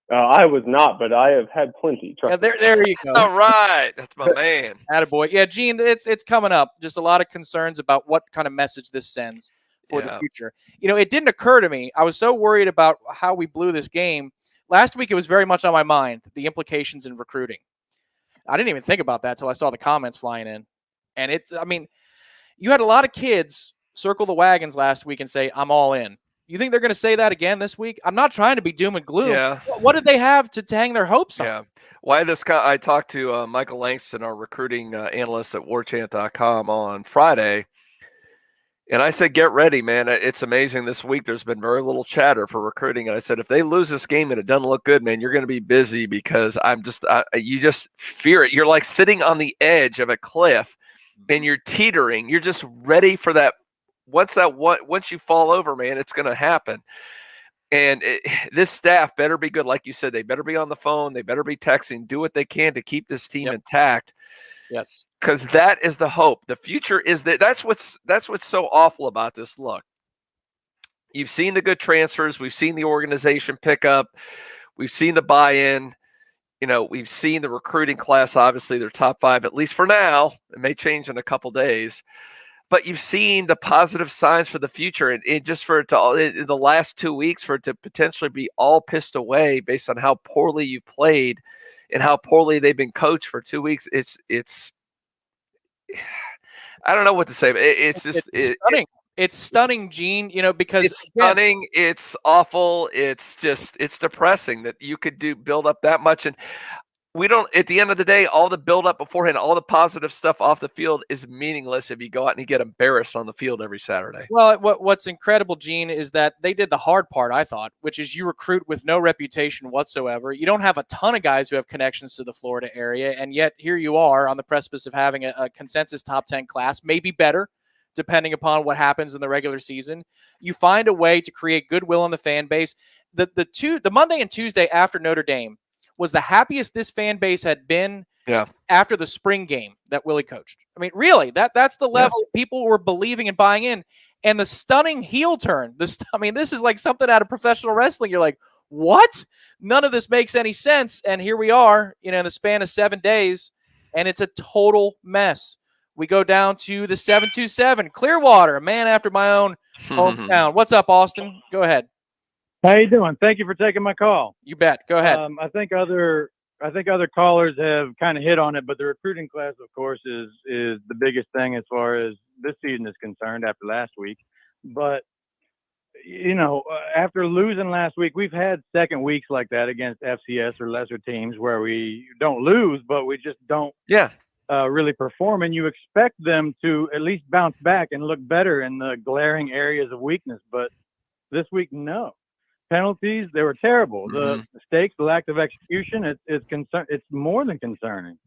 I was not, but I have had plenty. Yeah, there you go. All right. That's my man. Attaboy. Yeah, Gene, it's coming up. Just a lot of concerns about what kind of message this sends for the future. You know, it didn't occur to me. I was so worried about how we blew this game. Last week, it was very much on my mind, the implications in recruiting. I didn't even think about that until I saw the comments flying in. And you had a lot of kids circle the wagons last week and say, I'm all in. You think they're going to say that again this week? I'm not trying to be doom and gloom. Yeah. What did they have to hang their hopes on? Yeah. Why I talked to Michael Langston, our recruiting analyst at Warchant.com on Friday, and I said, get ready, man. It's amazing this week. There's been very little chatter for recruiting. And I said, if they lose this game and it doesn't look good, man, you're going to be busy because you just fear it. You're like sitting on the edge of a cliff and you're teetering. You're just ready for that. Once you fall over, man, it's going to happen. And this staff better be good. Like you said, they better be on the phone. They better be texting, do what they can to keep this team intact. Yes. Because that is the hope. The future is that's what's so awful about this. Look, you've seen the good transfers. We've seen the organization pick up. We've seen the buy-in. You know, we've seen the recruiting class. Obviously, they're top 5, at least for now. It may change in a couple days. But you've seen the positive signs for the future. And just for it to, in the last 2 weeks, for it to potentially be all pissed away based on how poorly you played and how poorly they've been coached for 2 weeks, it's I don't know what to say. But it's stunning. It's stunning, Gene, you know, because it's stunning. It's awful. It's depressing that you could build up that much. And we don't, at the end of the day, all the build up beforehand, all the positive stuff off the field is meaningless if you go out and you get embarrassed on the field every Saturday. Well, what's incredible, Gene, is that they did the hard part, I thought, which is you recruit with no reputation whatsoever. You don't have a ton of guys who have connections to the Florida area, and yet here you are on the precipice of having a consensus top 10 class, maybe better, depending upon what happens in the regular season. You find a way to create goodwill in the fan base. The Monday and Tuesday after Notre Dame was the happiest this fan base had been after the spring game that Willie coached. I mean, really, that's the level people were believing and buying in. And the stunning heel turn, this is like something out of professional wrestling. You're like, what? None of this makes any sense. And here we are, in the span of 7 days, and it's a total mess. We go down to the 727, Clearwater, a man after my own hometown. What's up, Austin? Go ahead. How you doing? Thank you for taking my call. You bet. Go ahead. I think other callers have kind of hit on it, but the recruiting class, of course, is the biggest thing as far as this season is concerned after last week. But after losing last week, we've had second weeks like that against FCS or lesser teams where we don't lose, but we just don't really perform, and you expect them to at least bounce back and look better in the glaring areas of weakness. But this week, no. Penalties, they were terrible. The mistakes, the lack of execution, it's more than concerning.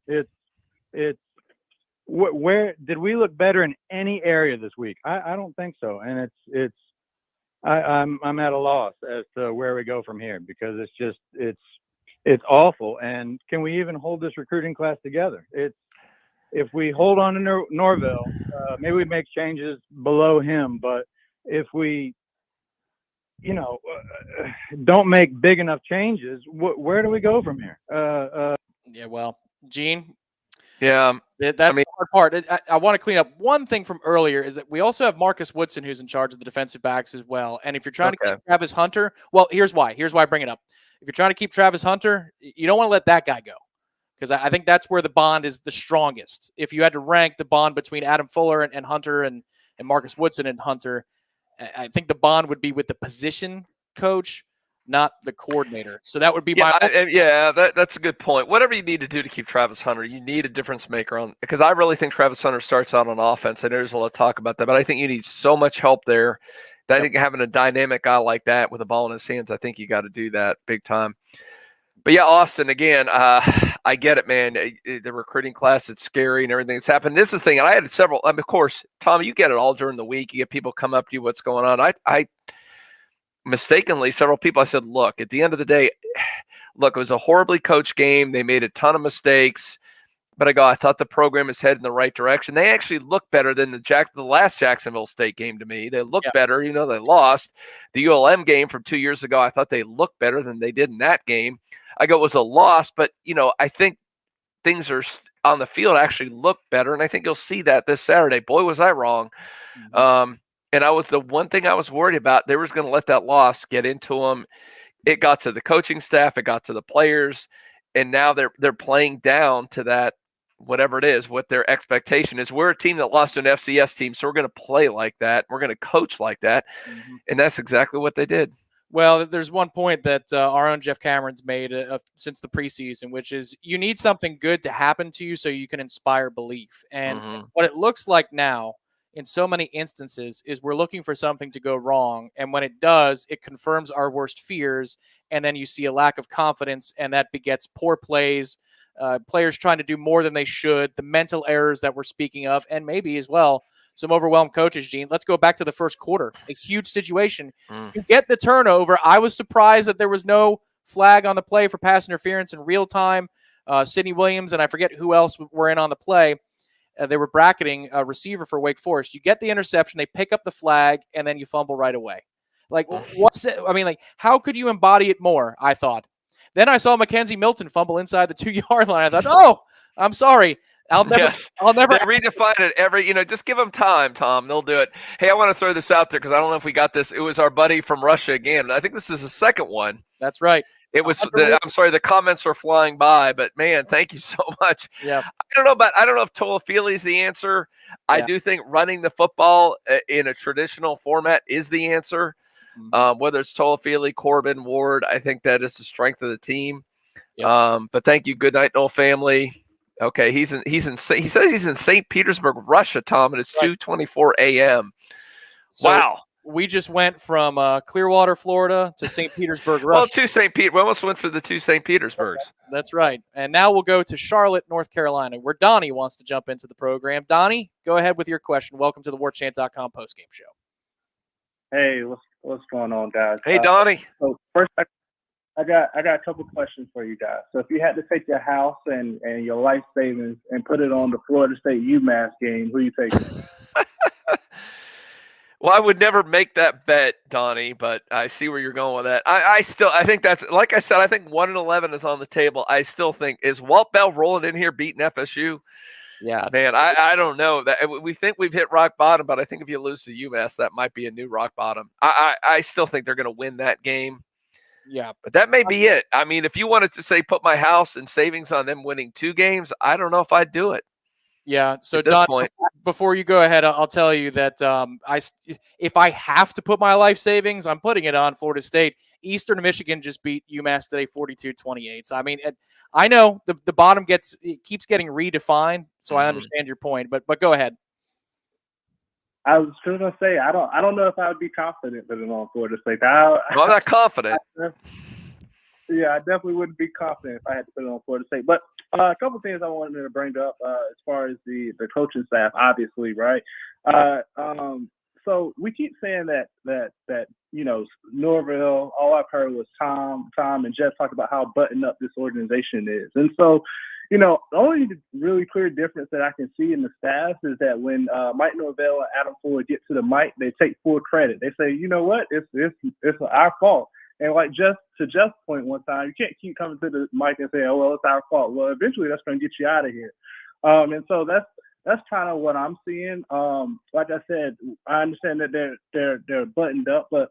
Where did we look better in any area this week? I don't think so, and I'm at a loss as to where we go from here, because it's awful. And can we even hold this recruiting class together? If we hold on to Norvell, maybe we make changes below him, but if we don't make big enough changes, where do we go from here? Well, Gene. Yeah, That's the hard part. I want to clean up one thing from earlier is that we also have Marcus Woodson, who's in charge of the defensive backs as well. And if you're trying to keep Travis Hunter, well, here's why. Here's why I bring it up. If you're trying to keep Travis Hunter, you don't want to let that guy go, because I think that's where the bond is the strongest. If you had to rank the bond between Adam Fuller and Hunter and Marcus Woodson and Hunter, I think the bond would be with the position coach, not the coordinator. So that would be that's a good point. Whatever you need to do to keep Travis Hunter, you need a difference maker on, because I really think Travis Hunter starts out on offense. I know there's a lot of talk about that, but I think you need so much help there that I think having a dynamic guy like that with a ball in his hands, I think you got to do that big time. But yeah, Austin, again, I get it, man. The recruiting class, it's scary and everything that's happened. This is the thing, and I had several, of course, Tom, you get it all during the week. You get people come up to you, what's going on. I mistakenly, several people, I said, look, at the end of the day, look, it was a horribly coached game. They made a ton of mistakes. But I thought the program is headed in the right direction. They actually look better than the last Jacksonville State game to me. They look better. You know, they lost. The ULM game from 2 years ago, I thought they looked better than they did in that game. It was a loss, but, I think things are on the field actually look better, and I think you'll see that this Saturday. Boy, was I wrong. Mm-hmm. And the one thing I was worried about, they was going to let that loss get into them. It got to the coaching staff. It got to the players. And now they're playing down to that, whatever it is, what their expectation is. We're a team that lost to an FCS team, so we're going to play like that. We're going to coach like that. Mm-hmm. And that's exactly what they did. Well, there's one point that our own Jeff Cameron's made since the preseason, which is you need something good to happen to you so you can inspire belief. And what it looks like now in so many instances is we're looking for something to go wrong. And when it does, it confirms our worst fears. And then you see a lack of confidence, and that begets poor plays, players trying to do more than they should, the mental errors that we're speaking of, and maybe as well some overwhelmed coaches, Gene. Let's go back to the first quarter. A huge situation. You get the turnover. I was surprised that there was no flag on the play for pass interference in real time. Sidney Williams and I forget who else were in on the play. They were bracketing a receiver for Wake Forest. You get the interception, they pick up the flag, and then you fumble right away. How could you embody it more, I thought. Then I saw Mackenzie Milton fumble inside the 2-yard line. I thought, oh, I'm sorry. I'll never They redefine it just give them time, Tom. They'll do it. Hey, I want to throw this out there because I don't know if we got this. It was our buddy from Russia again. I think this is the second one. That's right. It was I'm sorry, the comments were flying by, but man, thank you so much. Yeah. I don't know if Toafili is the answer. Yeah. I do think running the football in a traditional format is the answer. Mm-hmm. Whether it's Toafili, Corbin, Ward, I think that is the strength of the team. Yep. But thank you. Good night, Nole family. Okay, he says he's in St. Petersburg, Russia, Tom, and it's 2:24 a.m. So wow. We just went from Clearwater, Florida to St. Petersburg, Russia. Well, to St. Pete. We almost went for the 2 St. Petersburgs. That's right. And now we'll go to Charlotte, North Carolina, where Donnie wants to jump into the program. Donnie, go ahead with your question. Welcome to the Warchant.com postgame show. Hey, what's going on, guys? Hey, Donnie. So first, I got a couple questions for you guys. So if you had to take your house and your life savings and put it on the Florida State UMass game, who you taking? Well, I would never make that bet, Donnie, but I see where you're going with that. I think that's, like I said, I think 1-11 is on the table. I still think, is Walt Bell rolling in here beating FSU? Yeah, man, I don't know. That we think we've hit rock bottom, but I think if you lose to UMass, that might be a new rock bottom. I still think they're going to win that game. Yeah, but that may be it. I mean, if you wanted to say put my house and savings on them winning 2 games, I don't know if I'd do it. Yeah. So, Don, before you go ahead, I'll tell you that if I have to put my life savings, I'm putting it on Florida State. Eastern Michigan just beat UMass today 42-28. So, I mean, I know the bottom keeps getting redefined, so I understand your point. But go ahead. I was just going to say, I don't know if I would be confident putting on Florida State. I'm not confident. Yeah, I definitely wouldn't be confident if I had to put it on Florida State. But a couple of things I wanted to bring up as far as the coaching staff, obviously, right? So we keep saying that Norvell, all I've heard was Tom and Jeff talk about how buttoned up this organization is. And so, the only really clear difference that I can see in the staff is that when Mike Norvell and Adam Fuller get to the mic, they take full credit. They say, you know what, it's our fault. And like to Jeff's point one time, you can't keep coming to the mic and say, oh, well, it's our fault. Well, eventually that's going to get you out of here. And so that's kind of what I'm seeing. Like I said, I understand that they're buttoned up, but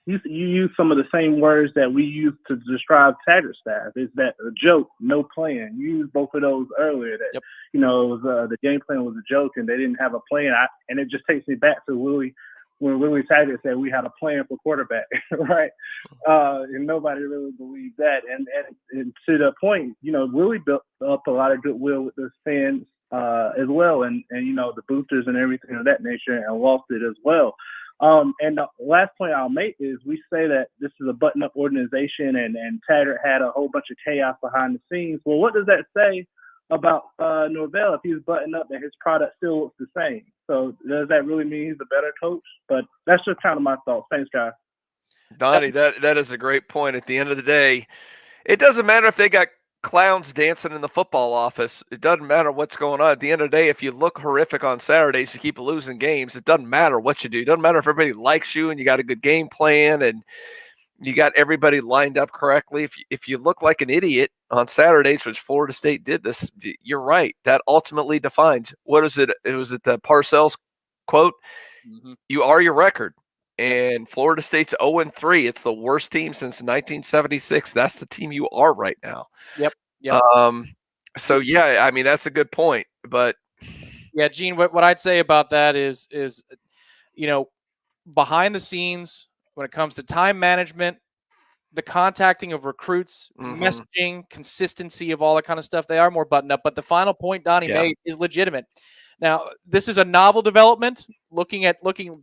you use some of the same words that we use to describe Taggart staff. Is that a joke? No plan. You used both of those earlier. That Yep. you know, it was, the game plan was a joke, and they didn't have a plan. And it just takes me back to Willie when Willie Taggart said we had a plan for quarterback, right? And nobody really believed that. And to the point, you know, Willie built up a lot of goodwill with the fans as well, and you know, the boosters and everything of that nature, and lost it as well. And the last point I'll make is we say that this is a button-up organization and Taggart had a whole bunch of chaos behind the scenes. Well, what does that say about Norvell if he's buttoned up and his product still looks the same? So does that really mean he's a better coach? But that's just kind of my thoughts. Thanks, guys. Donnie, that is a great point. At the end of the day, it doesn't matter if they got clowns dancing in the football office. It doesn't matter what's going on. At the end of the day, if you look horrific on Saturdays, you keep losing games. It doesn't matter what you do. It doesn't matter if everybody likes you and you got a good game plan and you got everybody lined up correctly. If you look like an idiot on Saturdays, which Florida State did this, you're right. That ultimately defines, what is it? It was the Parcells quote. Mm-hmm. You are your record. And Florida State's 0-3. It's the worst team since 1976. That's the team you are right now. Yep. So yeah, I mean, that's a good point. But yeah, Gene, what I'd say about that is you know, behind the scenes when it comes to time management, the contacting of recruits, messaging, consistency of all that kind of stuff, they are more buttoned up. But the final point Donnie made is legitimate. Now, this is a novel development. Looking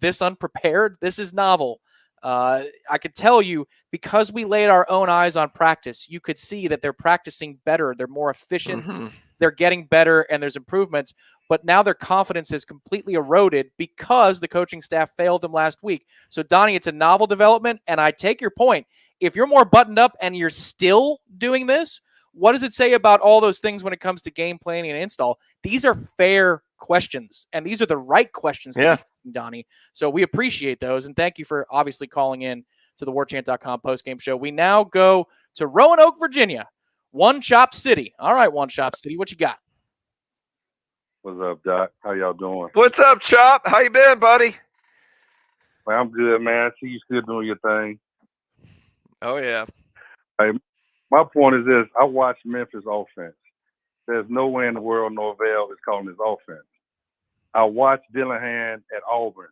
this unprepared, this is novel. I could tell you, because we laid our own eyes on practice, you could see that they're practicing better. They're more efficient. They're getting better, and there's improvements. But now their confidence has completely eroded because the coaching staff failed them last week. So, Donnie, it's a novel development, and I take your point. If you're more buttoned up and you're still doing this, what does it say about all those things when it comes to game planning and install? These are fair questions, and these are the right questions to be asking, Donnie. So we appreciate those, and thank you for obviously calling in to the Warchant.com postgame show. We now go to Roanoke, Virginia, One Chop City. All right, One Chop City, what you got? What's up, Doc? How y'all doing? What's up, Chop? How you been, buddy? Man, I'm good, man. I see you still doing your thing. Oh, yeah. Hey, my point is this. I watch Memphis offense. There's no way in the world Norvell is calling his offense. I watched Dillingham at Auburn,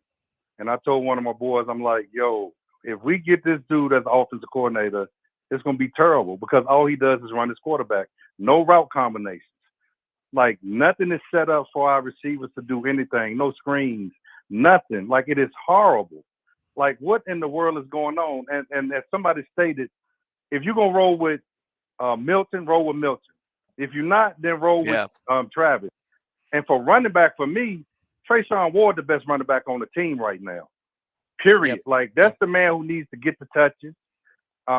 and I told one of my boys, I'm like, yo, if we get this dude as offensive coordinator, it's going to be terrible because all he does is run his quarterback. No route combinations. Like, nothing is set up for our receivers to do anything. No screens, nothing. Like, it is horrible. Like, what in the world is going on? And as somebody stated, if you're going to roll with Milton, roll with Milton. If you're not, then roll with Travis. And for running back, for me, Trayshawn Ward, the best running back on the team right now. Period. Like, that's the man who needs to get the touches.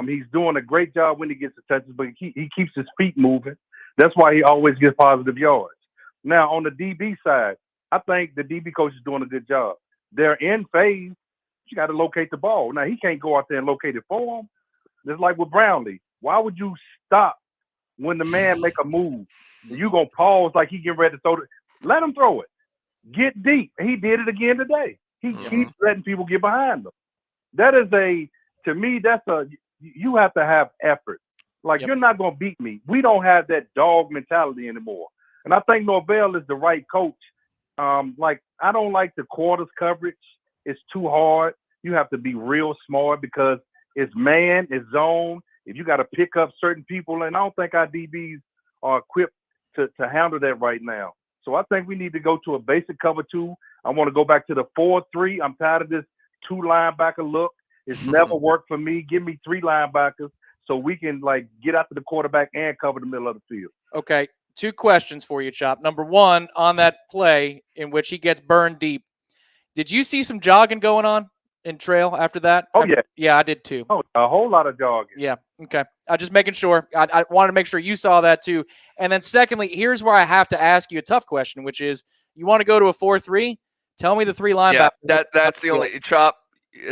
He's doing a great job when he gets the touches, but he keeps his feet moving. That's why he always gets positive yards. Now, on the DB side, I think the DB coach is doing a good job. They're in phase. You got to locate the ball. Now, he can't go out there and locate it for him. Just like with Brownlee. Why would you stop when the man make a move? You going to pause like he getting ready to throw it. Let him throw it. Get deep. He did it again today. He keeps letting people get behind him. That is to me, you have to have effort. Like, you're not going to beat me. We don't have that dog mentality anymore. And I think Norvell is the right coach. Like, I don't like the quarters coverage. It's too hard. You have to be real smart because it's man, it's zone. If you got to pick up certain people, and I don't think our DBs are equipped to handle that right now. So I think we need to go to a basic cover two. I want to go back to the 4-3. I'm tired of this 2 linebacker look. It's never worked for me. Give me 3 linebackers so we can, like, get after the quarterback and cover the middle of the field. Okay, 2 questions for you, Chop. Number 1, on that play in which he gets burned deep, did you see some jogging going on in trail after that? Oh, yeah. Yeah, I did too. Oh, a whole lot of jogging. Yeah, okay. I'm just making sure. I wanted to make sure you saw that too. And then secondly, here's where I have to ask you a tough question, which is, you want to go to a 4-3? Tell me the 3 linebackers. Yeah, that's the only – Chop,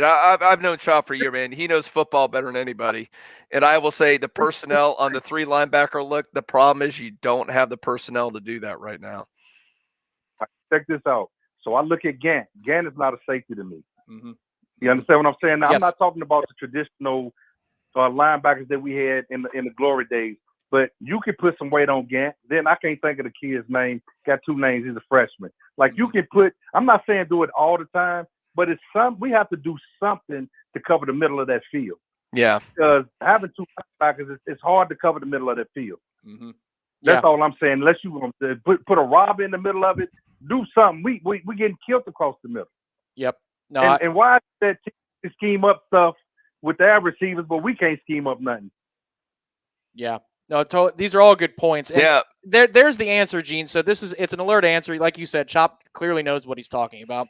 I've known Chop for a year, man. He knows football better than anybody. And I will say the personnel on the 3 linebacker look, the problem is you don't have the personnel to do that right now. check this out. So I look at Gant. Gant is not a safety to me. Mm-hmm. You understand what I'm saying? Now, Yes. I'm not talking about the traditional linebackers that we had in the glory days, but you can put some weight on Gant. Then I can't think of the kid's name. Got 2 names. He's a freshman. Like you can put. I'm not saying do it all the time, but we have to do something to cover the middle of that field. Yeah. Because having 2 linebackers, it's hard to cover the middle of that field. Mm-hmm. That's all I'm saying. Unless you want to put a Rob in the middle of it, do something. We getting killed across the middle. Yep. No. And why is that team scheme up stuff with their receivers, but we can't scheme up nothing? Yeah. No, these are all good points. And yeah. There's the answer, Gene. So it's an alert answer. Like you said, Chop clearly knows what he's talking about.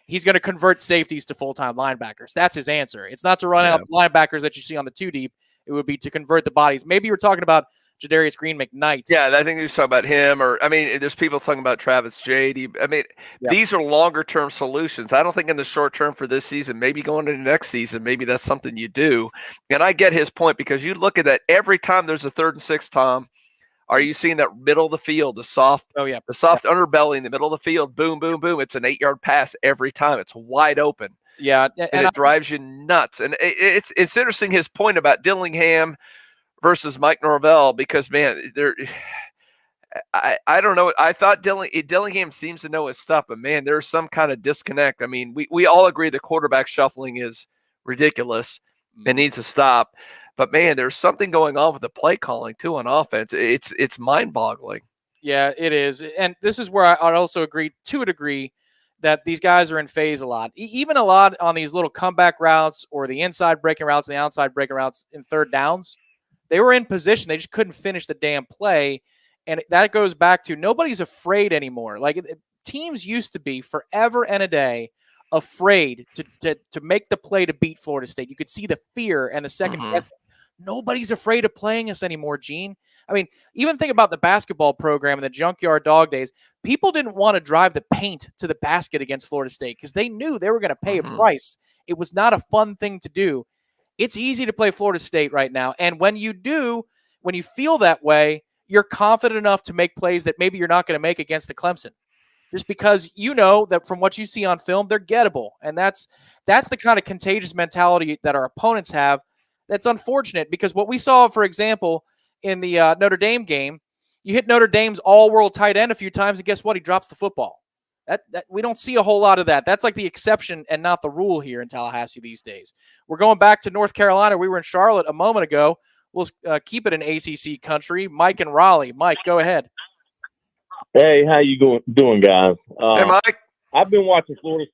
He's going to convert safeties to full-time linebackers. That's his answer. It's not to run out linebackers that you see on the 2 deep. It would be to convert the bodies. Maybe you were talking about Jadarius Green McKnight. Yeah, I think he was talking about him, or I mean, there's people talking about Travis Jade. I mean, these are longer-term solutions. I don't think in the short term for this season, maybe going into next season, maybe that's something you do. And I get his point because you look at that every time there's a 3rd and 6, Tom. Are you seeing that middle of the field, the soft underbelly in the middle of the field? Boom, boom, boom. It's an 8-yard pass every time. It's wide open. Yeah, and it drives you nuts. And it's interesting his point about Dillingham versus Mike Norvell because man, I don't know. I thought Dillingham seems to know his stuff, but man, there's some kind of disconnect. I mean, we all agree the quarterback shuffling is ridiculous and needs to stop. But man, there's something going on with the play calling too on offense. It's mind-boggling. Yeah, it is. And this is where I'd also agree to a degree that these guys are in phase a lot. Even a lot on these little comeback routes or the inside breaking routes and the outside breaking routes in 3rd downs. They were in position. They just couldn't finish the damn play. And that goes back to nobody's afraid anymore. Like teams used to be forever and a day afraid to make the play to beat Florida State. You could see the fear and the second guessing. Nobody's afraid of playing us anymore, Gene. I mean, even think about the basketball program in the Junkyard Dog days. People didn't want to drive the paint to the basket against Florida State because they knew they were going to pay a price. It was not a fun thing to do. It's easy to play Florida State right now. And when you feel that way, you're confident enough to make plays that maybe you're not going to make against the Clemson. Just because you know that from what you see on film, they're gettable. And that's the kind of contagious mentality that our opponents have. That's unfortunate because what we saw, for example, in the Notre Dame game, you hit Notre Dame's all-world tight end a few times, and guess what? He drops the football. That we don't see a whole lot of that. That's like the exception and not the rule here in Tallahassee these days. We're going back to North Carolina. We were in Charlotte a moment ago. We'll keep it in ACC country. Mike and Raleigh. Mike, go ahead. Hey, how you doing, guys? Hey, Mike. I've been watching Florida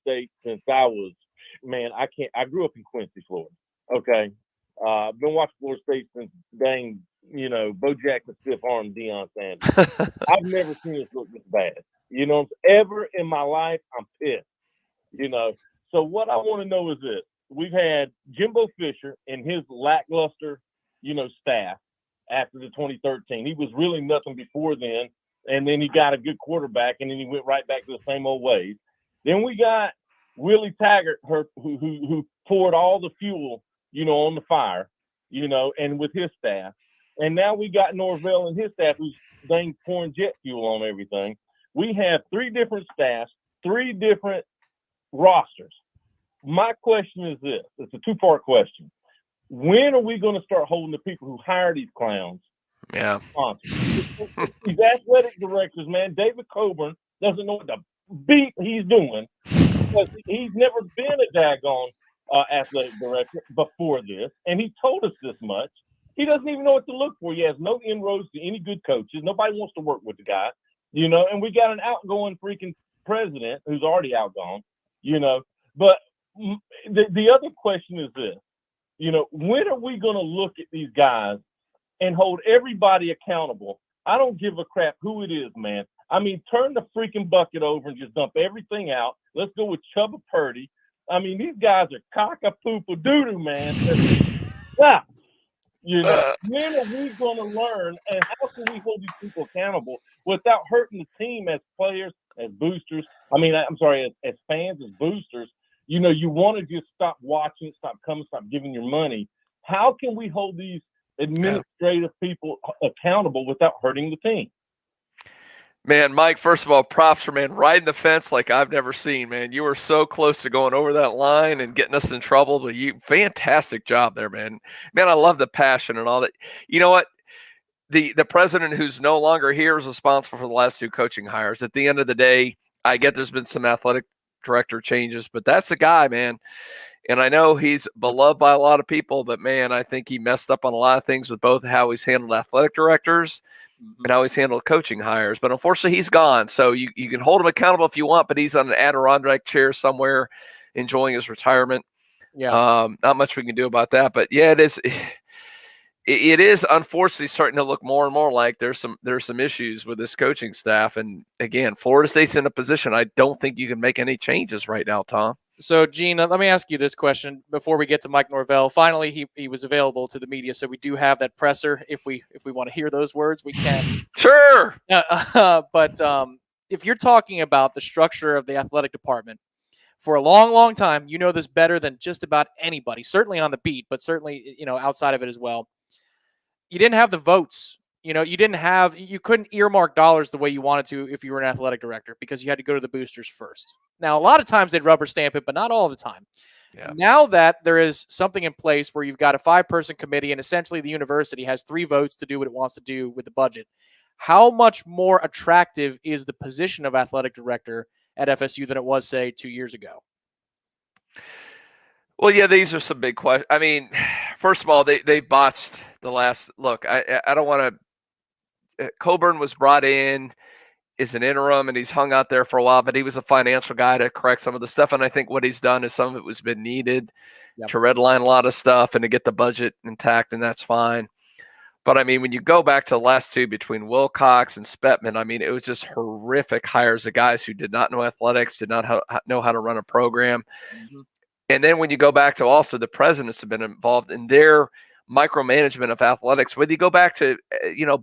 State since I was. Man, I grew up in Quincy, Florida. Okay. I've been watching Florida State since Bo Jackson's fifth arm, Deion Sanders. I've never seen us look this bad. Ever in my life, I'm pissed. So what I want to know is this. We've had Jimbo Fisher and his lackluster, staff after the 2013. He was really nothing before then. And then he got a good quarterback, and then he went right back to the same old ways. Then we got Willie Taggart, who poured all the fuel, on the fire, and with his staff. And now we got Norvell and his staff who's dang pouring jet fuel on everything. We have 3 different staffs, 3 different rosters. My question is this. It's a 2-part question. When are we going to start holding the people who hire these clowns? Yeah. These athletic directors, man, David Coburn doesn't know what the beat he's doing because he's never been a daggone athletic director before this, and he told us this much. He doesn't even know what to look for. He has no inroads to any good coaches. Nobody wants to work with the guy, and we got an outgoing freaking president who's already outgone, But the other question is this, when are we going to look at these guys and hold everybody accountable? I don't give a crap who it is, man. I mean, turn the freaking bucket over and just dump everything out. Let's go with Chubba Purdy. I mean, these guys are cock-a-poop-a-doo-doo, man. When are we going to learn, and how can we hold these people accountable without hurting the team as players, as boosters? As fans, as boosters. You want to just stop watching, stop coming, stop giving your money. How can we hold these administrative people accountable without hurting the team? Man, Mike, first of all, props for, man, riding the fence like I've never seen, man. You were so close to going over that line and getting us in trouble, but fantastic job there, man. Man, I love the passion and all that. You know what? The president who's no longer here is responsible for the last 2 coaching hires. At the end of the day, I get there's been some athletic director changes, but that's the guy, man. And I know he's beloved by a lot of people, but man, I think he messed up on a lot of things with both how he's handled athletic directors and how he's handled coaching hires. But unfortunately, he's gone. So you can hold him accountable if you want, but he's on an Adirondack chair somewhere enjoying his retirement. Yeah. Not much we can do about that. But yeah, it is unfortunately starting to look more and more like there's some issues with this coaching staff. And again, Florida State's in a position I don't think you can make any changes right now, Tom. So, Gene, let me ask you this question before we get to Mike Norvell. Finally, he was available to the media, so we do have that presser. If we want to hear those words, we can. Sure. But if you're talking about the structure of the athletic department, for a long, long time, you know this better than just about anybody, certainly on the beat, but certainly, outside of it as well. You didn't have the votes. You couldn't earmark dollars the way you wanted to if you were an athletic director because you had to go to the boosters first. Now, a lot of times they'd rubber stamp it, but not all the time. Yeah. Now that there is something in place where you've got a 5-person committee and essentially the university has 3 votes to do what it wants to do with the budget, how much more attractive is the position of athletic director at FSU than it was, say, 2 years ago? Well, yeah, these are some big questions. I mean, first of all, they botched the last look. I don't want to. Coburn was brought in as an interim, and he's hung out there for a while, but he was a financial guy to correct some of the stuff. And I think what he's done is some of it was been needed to redline a lot of stuff and to get the budget intact, and that's fine. But I mean, when you go back to the last 2 between Wilcox and Spetman, I mean, it was just horrific hires of guys who did not know athletics, did not know how to run a program. Mm-hmm. And then when you go back to also the presidents have been involved in their micromanagement of athletics, whether you go back to,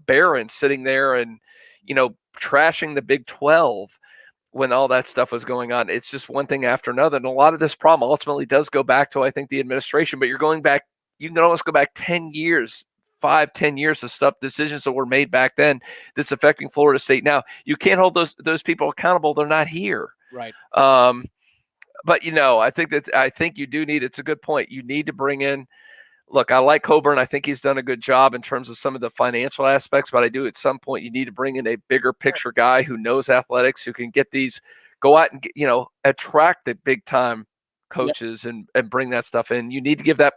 Barron sitting there and, trashing the Big 12 when all that stuff was going on. It's just one thing after another. And a lot of this problem ultimately does go back to, I think, the administration, but you can almost go back 10 years, 5-10 years of stuff, decisions that were made back then that's affecting Florida State now. You can't hold those people accountable. They're not here. Right. But I think you do need. It's a good point. You need to bring in. Look, I like Coburn. I think he's done a good job in terms of some of the financial aspects. But I do at some point you need to bring in a bigger picture guy who knows athletics, who can go out and attract the big time coaches and bring that stuff in. You need to give that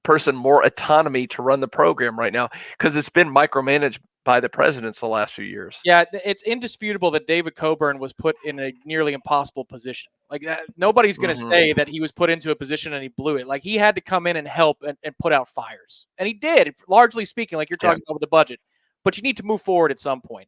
person more autonomy to run the program right now because it's been micromanaged by the presidents the last few years. Yeah, it's indisputable that David Coburn was put in a nearly impossible position. Like nobody's going to say that he was put into a position and he blew it. Like he had to come in and help and put out fires. And he did, largely speaking, like you're talking about with the budget. But you need to move forward at some point.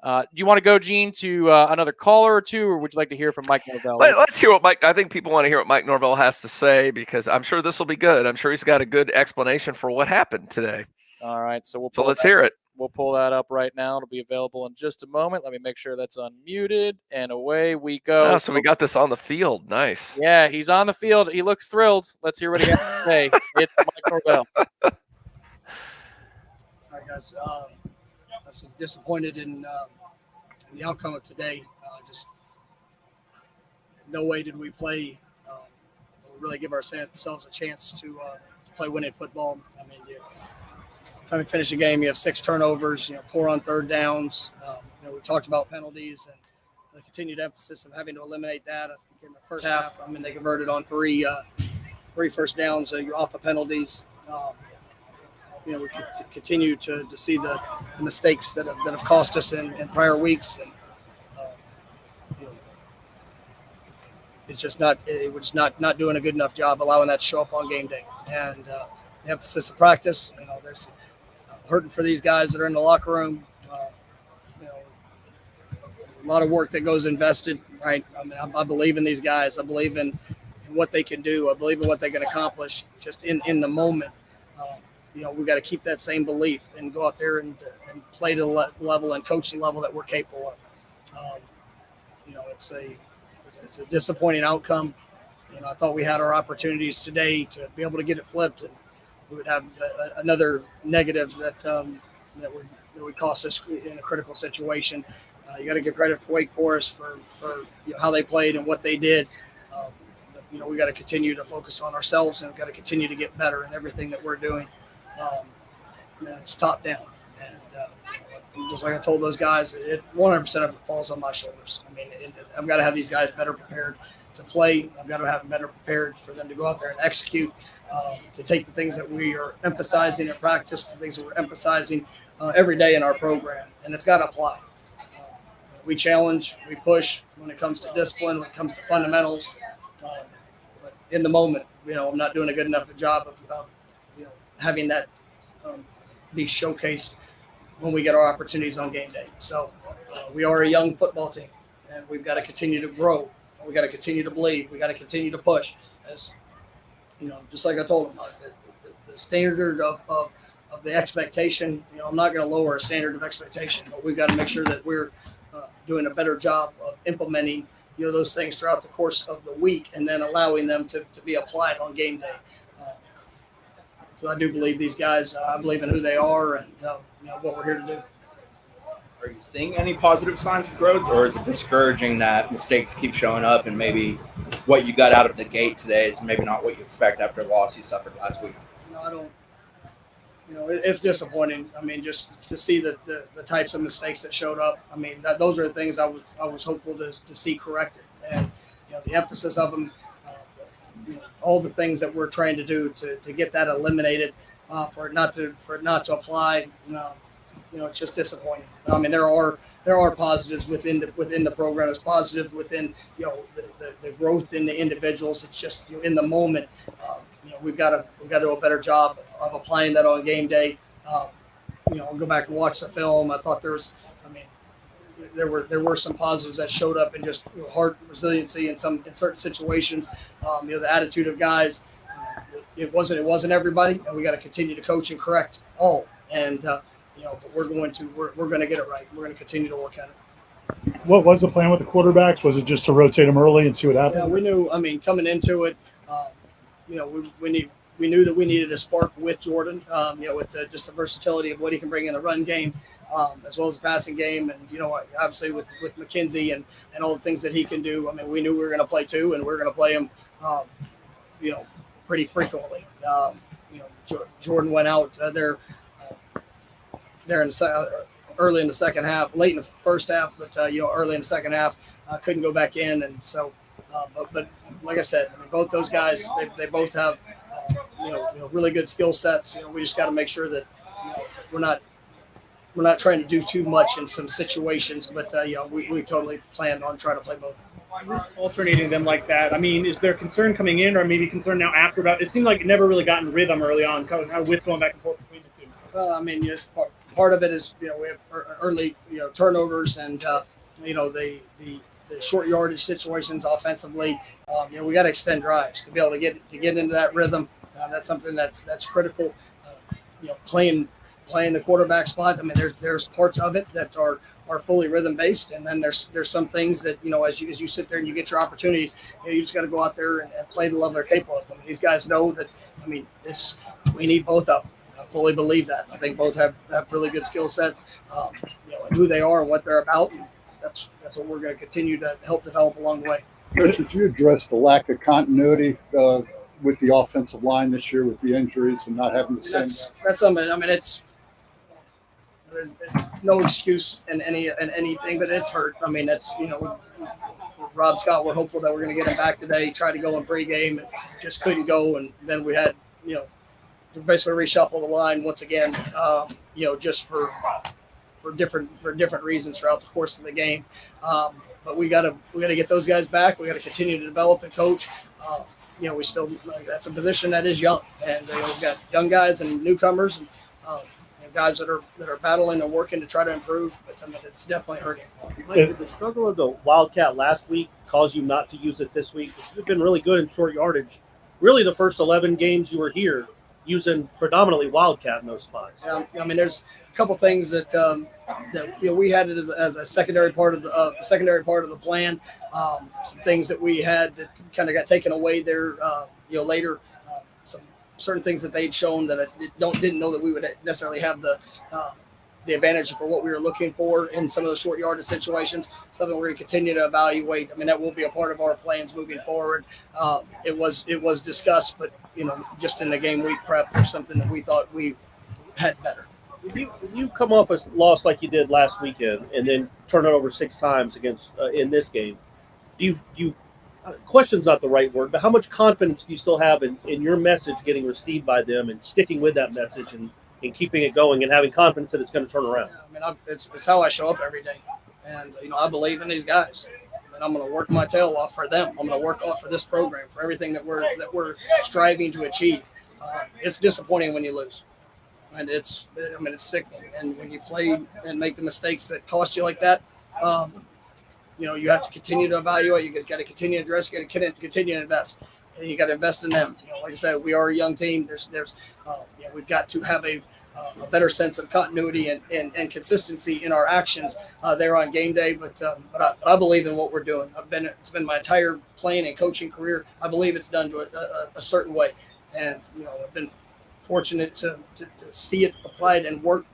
Do you want to go, Gene, to another caller or two, or would you like to hear from Mike Norvell? Let's hear what Mike – I think people want to hear what Mike Norvell has to say because I'm sure this will be good. I'm sure he's got a good explanation for what happened today. All right, so let's hear it. We'll pull that up right now. It'll be available in just a moment. Let me make sure that's unmuted, and away we go. Oh, so we got this on the field. Nice. Yeah, he's on the field. He looks thrilled. Let's hear what he has to say. It's Mike Norvell. All right, guys. I'm disappointed in the outcome of today. Just no way did we play really give ourselves a chance to play winning football. I mean, time to finish the game, you have 6 turnovers, poor on third downs. We talked about penalties and the continued emphasis of having to eliminate that. I think in the first half, they converted on 3 first downs off of penalties. We continue to see the mistakes that have cost us in prior weeks, and it was not doing a good enough job allowing that to show up on game day. And the emphasis of practice, there's hurting for these guys that are in the locker room. A lot of work that goes invested, right? I believe in these guys. I believe in what they can do. I believe in what they can accomplish just in the moment. We've got to keep that same belief and go out there and play to the level and coach the level that we're capable of. It's a disappointing outcome. I thought we had our opportunities today to be able to get it flipped, and we would have another negative that would cost us in a critical situation. You got to give credit for Wake Forest for how they played and what they did. We got to continue to focus on ourselves, and we've got to continue to get better in everything that we're doing. It's top down. And just like I told those guys, 100% of it falls on my shoulders. I mean, I've got to have these guys better prepared to play. I've got to have them better prepared for them to go out there and execute, to take the things that we are emphasizing in practice, the things that we're emphasizing every day in our program, and it's got to apply. We challenge, we push when it comes to discipline, when it comes to fundamentals. But in the moment, I'm not doing a good enough job of having that be showcased when we get our opportunities on game day. So we are a young football team, and we've got to continue to grow. We got to continue to believe. We got to continue to push. As just like I told them, the standard of the expectation. I'm not going to lower a standard of expectation, but we've got to make sure that we're doing a better job of implementing those things throughout the course of the week, and then allowing them to be applied on game day. So I do believe these guys. I believe in who they are and what we're here to do. Are you seeing any positive signs of growth, or is it discouraging that mistakes keep showing up and maybe what you got out of the gate today is maybe not what you expect after the loss you suffered last week? I don't. It's disappointing. I mean, just to see the types of mistakes that showed up. I mean, those are the things I was hopeful to see corrected, and the emphasis of them, all the things that we're trying to do to get that eliminated, for it not to apply. It's just disappointing. I mean, there are positives within the program. There's positive within the growth in the individuals. It's just in the moment. We've got to do a better job of applying that on game day. I'll go back and watch the film. I thought there were some positives that showed up in just heart resiliency in certain situations. The attitude of guys. It wasn't everybody, and we got to continue to coach and correct all. And but we're going to get it right. We're going to continue to work at it. What was the plan with the quarterbacks? Was it just to rotate them early and see what happened? Yeah, we knew. I mean, coming into it, we knew that we needed a spark with Jordan. With just the versatility of what he can bring in the run game, as well as the passing game, and obviously with McKenzie and all the things that he can do. I mean, we knew we were going to play two, and we were going to play him, pretty frequently. Jordan went out there in early in the second half, late in the first half, but early in the second half, couldn't go back in, and so. But like I said, I mean, both those guys, they both have really good skill sets. We just got to make sure that we're not trying to do too much in some situations. But we totally planned on trying to play both. Alternating them like that. I mean, is there concern coming in, or maybe concern now after about? It seemed like it never really got in rhythm early on, kind of with going back and forth between the two. Well, I mean, just part of it is we have early turnovers and the short yardage situations offensively. We got to extend drives to be able to get into that rhythm. That's something that's critical. Playing the quarterback spot. I mean, there's parts of it that are fully rhythm based, and then there's some things that as you sit there and you get your opportunities, you just got to go out there and play the level they're capable of. I mean, these guys know that. I mean, we need both of them. I fully believe that. I think both have really good skill sets. And who they are and what they're about. And that's what we're going to continue to help develop along the way. Coach, if you address the lack of continuity with the offensive line this year with the injuries and not having the same. That's something. I mean, it's no excuse in anything, but it's hurt. I mean, that's Rob Scott. We're hopeful that we're going to get him back today. Tried to go in pregame and just couldn't go, and then we had basically reshuffle the line once again. Just for different reasons throughout the course of the game. But we gotta get those guys back. We got to continue to develop and coach. We still that's a position that is young, and we've got young guys and newcomers and guys that are battling and working to try to improve. But I mean, it's definitely hurting. Mike, did the struggle of the Wildcat last week cause you not to use it this week? You've been really good in short yardage. Really, the first 11 games you were here, using predominantly Wildcat in those spots. Yeah, I mean, there's a couple things that we had it as a secondary part of the plan. Some things that we had that kind of got taken away there, later. Some certain things that they'd shown that I didn't know that we would necessarily have the the advantage for what we were looking for in some of the short yardage situations. Something we're going to continue to evaluate. I mean, that will be a part of our plans moving forward. It was discussed, but just in the game week prep, there's something that we thought we had better. You come off a loss like you did last weekend, and then turn it over 6 times against in this game. Do you question's not the right word, but how much confidence do you still have in your message getting received by them and sticking with that message and keeping it going and having confidence that it's going to turn around? I mean, it's how I show up every day, and I believe in these guys, and I'm going to work my tail off for them. I'm going to work off for this program, for everything that we're striving to achieve. It's disappointing when you lose. And it's sickening. And when you play and make the mistakes that cost you like that, you have to continue to evaluate. You got to continue to address. You got to continue to invest. And you got to invest in them. Like I said, we are a young team. We've got to have a better sense of continuity and consistency in our actions there on game day. But I believe in what we're doing. It's been my entire playing and coaching career. I believe it's done to a certain way, and I've been fortunate to see it applied and work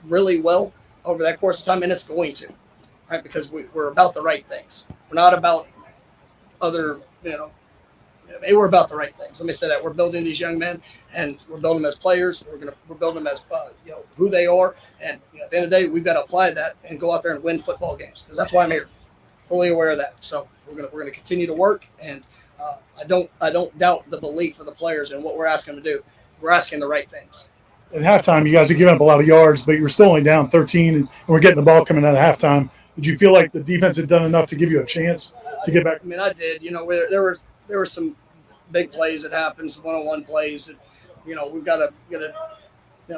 really well over that course of time, and it's going to, right? Because we're about the right things. We're not about other, we're about the right things. Let me say that. We're building these young men, and we're building them as players. We're building them as who they are, and at the end of the day, we've got to apply that and go out there and win football games, because that's why I'm here. Fully aware of that. So we're gonna continue to work, and I don't doubt the belief of the players and what we're asking them to do. We're asking the right things. At halftime, you guys are giving up a lot of yards, but you were still only down 13, and we're getting the ball coming out at halftime. Did you feel like the defense had done enough to give you a chance to get back? I mean, I did. There were some big plays that happened, some one-on-one plays that, we've got to,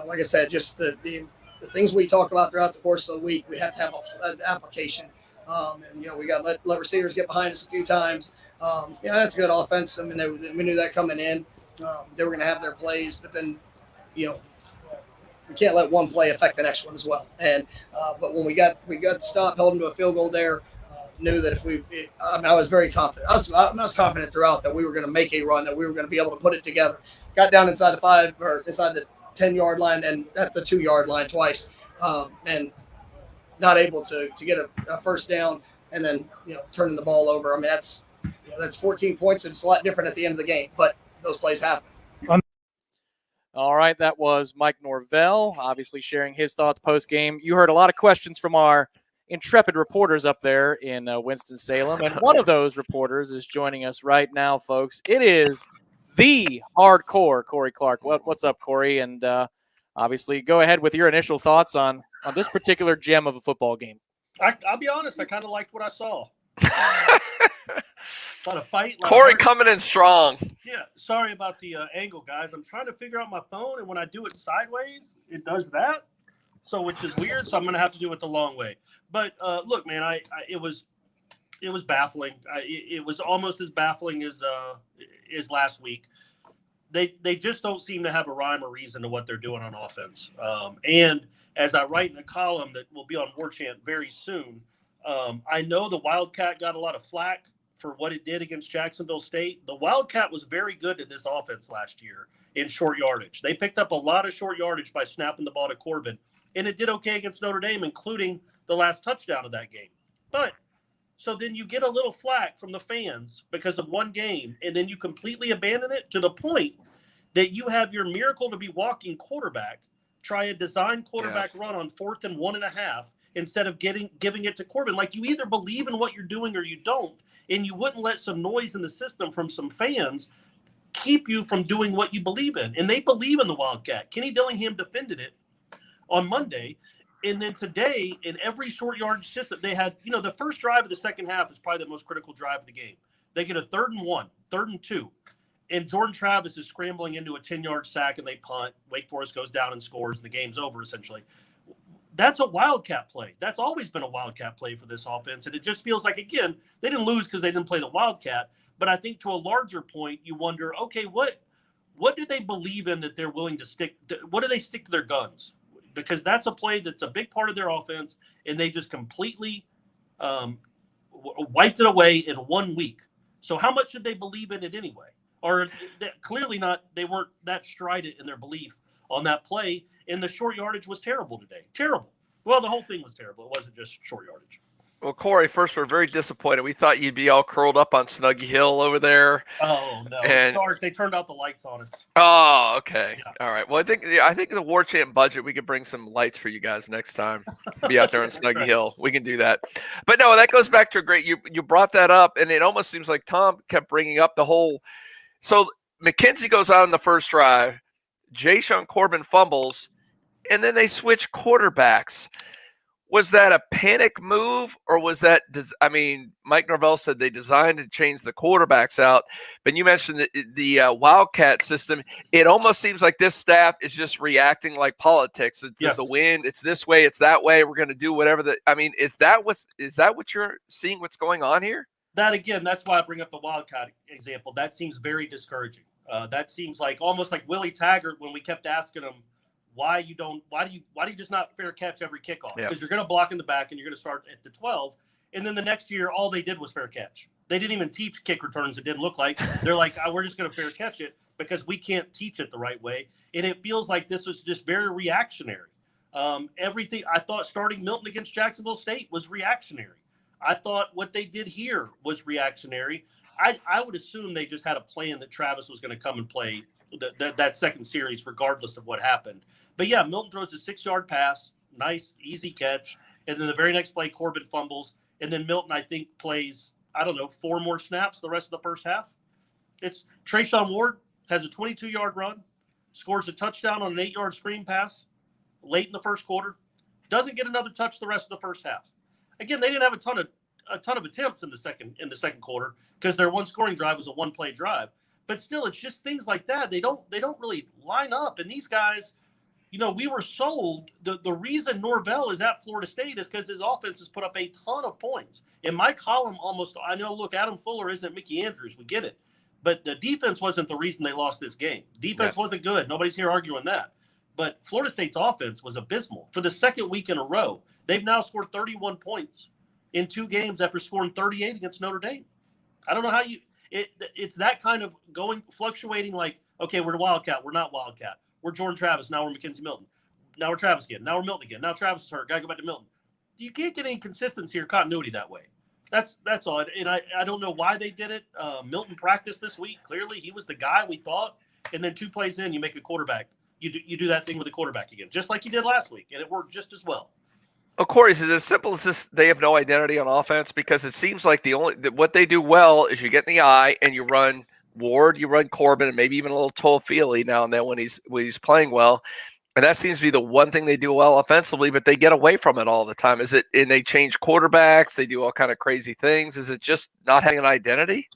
like I said, just the things we talk about throughout the course of the week, we have to have an application. And we got to let receivers get behind us a few times. That's good offense. I mean, we knew that coming in. They were going to have their plays, but then, we can't let one play affect the next one as well. And but when we got the stop, held them to a field goal there, knew that I was very confident. I was confident throughout that we were going to make a run, that we were going to be able to put it together. Got down inside the 5 or inside the 10-yard line and at the 2-yard line twice, and not able to get a first down, and then turning the ball over. I mean, that's 14 points. And it's a lot different at the end of the game, but those plays happen. All right, that was Mike Norvell, obviously sharing his thoughts post-game. You heard a lot of questions from our intrepid reporters up there in Winston-Salem, and one of those reporters is joining us right now, folks. It is the hardcore Corey Clark. What's up, Corey? And obviously, go ahead with your initial thoughts on this particular gem of a football game. I'll be honest, I kind of liked what I saw. A lot of fight. Corey coming in strong. Yeah, sorry about the angle, guys. I'm trying to figure out my phone, and when I do it sideways, it does that. So, which is weird. So I'm going to have to do it the long way. But look, man, it was baffling. It was almost as baffling as last week. They just don't seem to have a rhyme or reason to what they're doing on offense. And as I write in a column that will be on Warchant very soon, I know the Wildcat got a lot of flack for what it did against Jacksonville State. The Wildcat was very good at this offense last year in short yardage. They picked up a lot of short yardage by snapping the ball to Corbin, and it did okay against Notre Dame, including the last touchdown of that game. But so then you get a little flack from the fans because of one game, and then you completely abandon it to the point that you have your miracle to be walking quarterback try a design quarterback run on 4th and 1.5 instead of giving it to Corbin. Like, you either believe in what you're doing or you don't, and you wouldn't let some noise in the system from some fans keep you from doing what you believe in. And they believe in the Wildcat. Kenny Dillingham defended it on Monday. And then today, in every short yardage system, they had, the first drive of the second half is probably the most critical drive of the game. They get a 3rd and 1, 3rd and 2. And Jordan Travis is scrambling into a 10-yard sack, and they punt. Wake Forest goes down and scores, and the game's over, essentially. That's a Wildcat play. That's always been a Wildcat play for this offense. And it just feels like, again, they didn't lose because they didn't play the Wildcat. But I think to a larger point, you wonder, okay, what do they believe in that they're willing to stick? What do they stick to their guns? Because that's a play that's a big part of their offense, and they just completely wiped it away in 1 week. So how much did they believe in it anyway? Or clearly not. They weren't that strident in their belief on that play, and the short yardage was terrible today. Terrible. Well, the whole thing was terrible. It wasn't just short yardage. Well, Corey, first, we're very disappointed. We thought you'd be all curled up on Snuggy Hill over there. Oh, no. And, It's dark. They turned out the lights on us. Oh, okay. Yeah. All right. Well, I think the Warchant budget, we could bring some lights for you guys next time. Be out there on Snuggy Hill. We can do that. But no, that goes back to a great. You brought that up, and it almost seems like Tom kept bringing up the whole. So McKenzie goes out on the first drive. Jayshon Corbin fumbles, and then they switch quarterbacks. Was that a panic move, or was that – I mean, Mike Norvell said they designed to change the quarterbacks out, but you mentioned the Wildcat system. It almost seems like this staff is just reacting like politics. Yes. The wind, it's this way, it's that way. We're going to do whatever – I mean, is that what you're seeing what's going on here? That, again, that's why I bring up the Wildcat example. That seems very discouraging. That seems like almost like Willie Taggart when we kept asking him, why do you just not fair catch every kickoff? Because you're going to block in the back and you're going to start at the 12. And then the next year, all they did was fair catch. They didn't even teach kick returns. It didn't look like. They're like, we're just going to fair catch it because we can't teach it the right way. And it feels like this was just very reactionary. Everything I thought starting Milton against Jacksonville State was reactionary. I thought what they did here was reactionary. I would assume they just had a plan that Travis was going to come and play that second series regardless of what happened. But yeah, Milton throws a 6-yard pass, nice, easy catch. And then the very next play, Corbin fumbles. And then Milton, I think, plays, 4 more snaps the rest of the first half. It's Trayshawn Ward has a 22-yard run, scores a touchdown on an 8-yard screen pass late in the first quarter, doesn't get another touch the rest of the first half. Again, they didn't have a ton of attempts in the second quarter because their one scoring drive was a one-play drive. But still, it's just things like that. They don't really line up. And these guys, we were sold. The reason Norvell is at Florida State is because his offense has put up a ton of points. In my column, Adam Fuller isn't Mickey Andrews. We get it. But the defense wasn't the reason they lost this game. Defense wasn't good. Nobody's here arguing that. But Florida State's offense was abysmal. For the second week in a row, they've now scored 31 points in 2 games after scoring 38 against Notre Dame. I don't know how it's that kind of fluctuating like, okay, we're Wildcat, we're not Wildcat. We're Jordan Travis, now we're Mackenzie Milton. Now we're Travis again, now we're Milton again. Now Travis is hurt, gotta go back to Milton. You can't get any consistency or continuity that way. That's all. And I don't know why they did it. Milton practiced this week. Clearly, he was the guy we thought. And then 2 plays in, you make a quarterback. You do that thing with the quarterback again, just like you did last week, and it worked just as well. Of course, is it as simple as this? They have no identity on offense because it seems like what they do well is you get in the eye and you run Ward, you run Corbin, and maybe even a little Toafili now and then when he's playing well, and that seems to be the one thing they do well offensively. But they get away from it all the time. Is it? And they change quarterbacks. They do all kind of crazy things. Is it just not having an identity?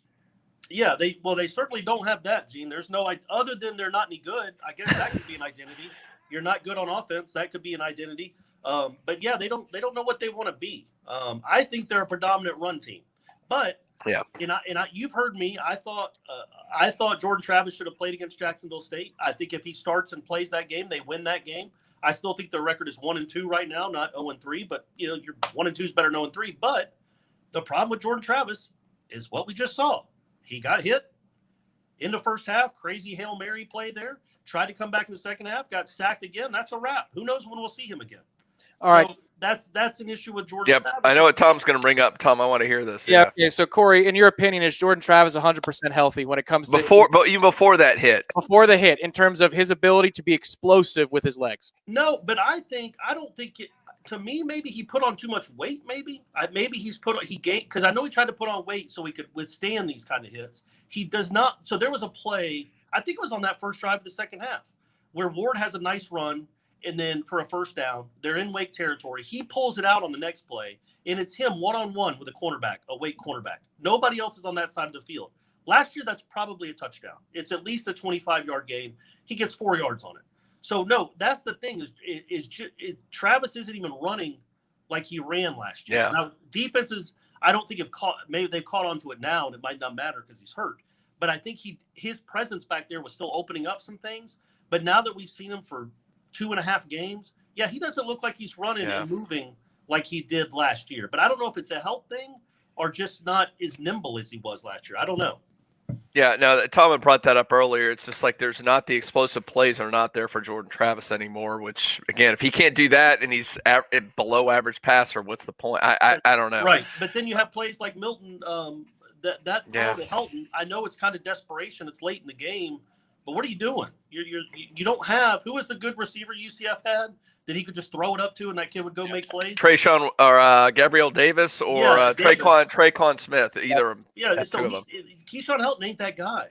Yeah, they certainly don't have that, Gene. There's no other than they're not any good. I guess that could be an identity. You're not good on offense. That could be an identity. But yeah, they don't know what they want to be. I think they're a predominant run team, but you've heard me. I thought Jordan Travis should have played against Jacksonville State. I think if he starts and plays that game, they win that game. I still think their record is 1-2 right now, not 0-3. But your 1-2 is better than 0-3. But the problem with Jordan Travis is what we just saw. He got hit in the first half. Crazy Hail Mary play there. Tried to come back in the second half. Got sacked again. That's a wrap. Who knows when we'll see him again? All right. That's an issue with Jordan Travis. I know what Tom's going to bring up. Tom, I want to hear this. Yeah. Okay. So, Corey, in your opinion, is Jordan Travis 100% healthy when it comes to even before that hit? Before the hit, in terms of his ability to be explosive with his legs? No, but I don't think it. To me, maybe he put on too much weight. Maybe he gained because I know he tried to put on weight so he could withstand these kind of hits. He does not. So there was a play. I think it was on that first drive of the second half where Ward has a nice run. And then for a first down, they're in Wake territory. He pulls it out on the next play, and it's him one-on-one with a Wake cornerback. Nobody else is on that side of the field. Last year, that's probably a touchdown. It's at least a 25-yard gain. He gets 4 yards on it. So, no, that's the thing Travis isn't even running like he ran last year. Yeah. Now, defenses, I don't think maybe they've caught on to it now, and it might not matter because he's hurt. But I think his presence back there was still opening up some things. But now that we've seen him for 2.5 games, yeah, he doesn't look like he's running and moving like he did last year. But I don't know if it's a health thing or just not as nimble as he was last year. I don't know. Yeah, no, Tom had brought that up earlier. It's just like there's not the explosive plays are not there for Jordan Travis anymore, which, again, if he can't do that and he's below average passer, what's the point? I don't know. Right, but then you have plays like Milton, that throw Yeah. to Helton. I know it's kind of desperation. It's late in the game, but what are you doing? You don't have – who was the good receiver UCF had that he could just throw it up to and that kid would go make plays? Trayshawn or Gabriel Davis or Traquan Smith, either of them. Yeah, so two of them. Keyshawn Helton ain't that guy.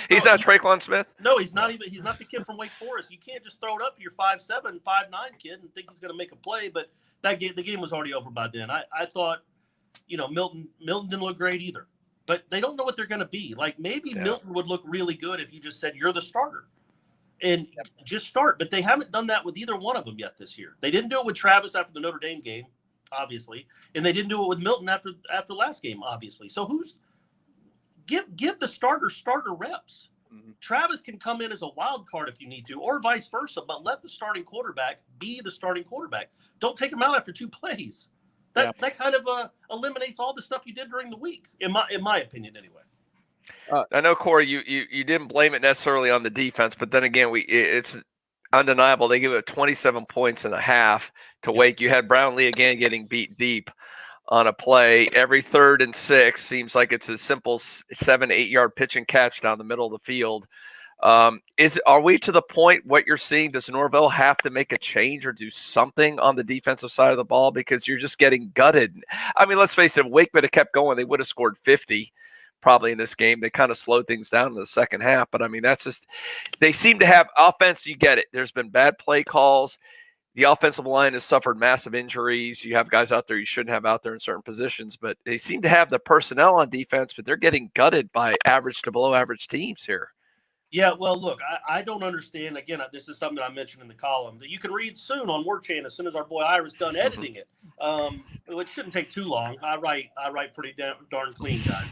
He's not Traquan Smith? No, he's not even. He's not the kid from Wake Forest. You can't just throw it up to your 5'7", 5'9" kid and think he's going to make a play. But the game was already over by then. I thought, Milton didn't look great either. But they don't know what they're going to be. Like maybe Milton would look really good if you just said you're the starter, and just start. But they haven't done that with either one of them yet this year. They didn't do it with Travis after the Notre Dame game, obviously, and they didn't do it with Milton after last game, obviously. So give the starter reps. Mm-hmm. Travis can come in as a wild card if you need to, or vice versa, but let the starting quarterback be the starting quarterback. Don't take him out after 2 plays. That kind of eliminates all the stuff you did during the week, in my opinion, anyway. I know, Corey, you didn't blame it necessarily on the defense, but then again, it's undeniable. They give it 27 points and a half to Wake. You had Brownlee again getting beat deep on a play. Every 3rd and 6 seems like it's a simple 7-8 yard pitch and catch down the middle of the field. Are we to the point what you're seeing? Does Norvell have to make a change or do something on the defensive side of the ball because you're just getting gutted? I mean, let's face it, if Wake would have kept going, they would have scored 50 probably in this game. They kind of slowed things down in the second half, but I mean, that's just, they seem to have offense. You get it. There's been bad play calls. The offensive line has suffered massive injuries. You have guys out there you shouldn't have out there in certain positions, but they seem to have the personnel on defense, but they're getting gutted by average to below average teams here. Yeah, well, look, I don't understand. Again, this is something I mentioned in the column that you can read soon on Warchant as soon as our boy Ira's done editing it. It shouldn't take too long. I write pretty darn clean, guys.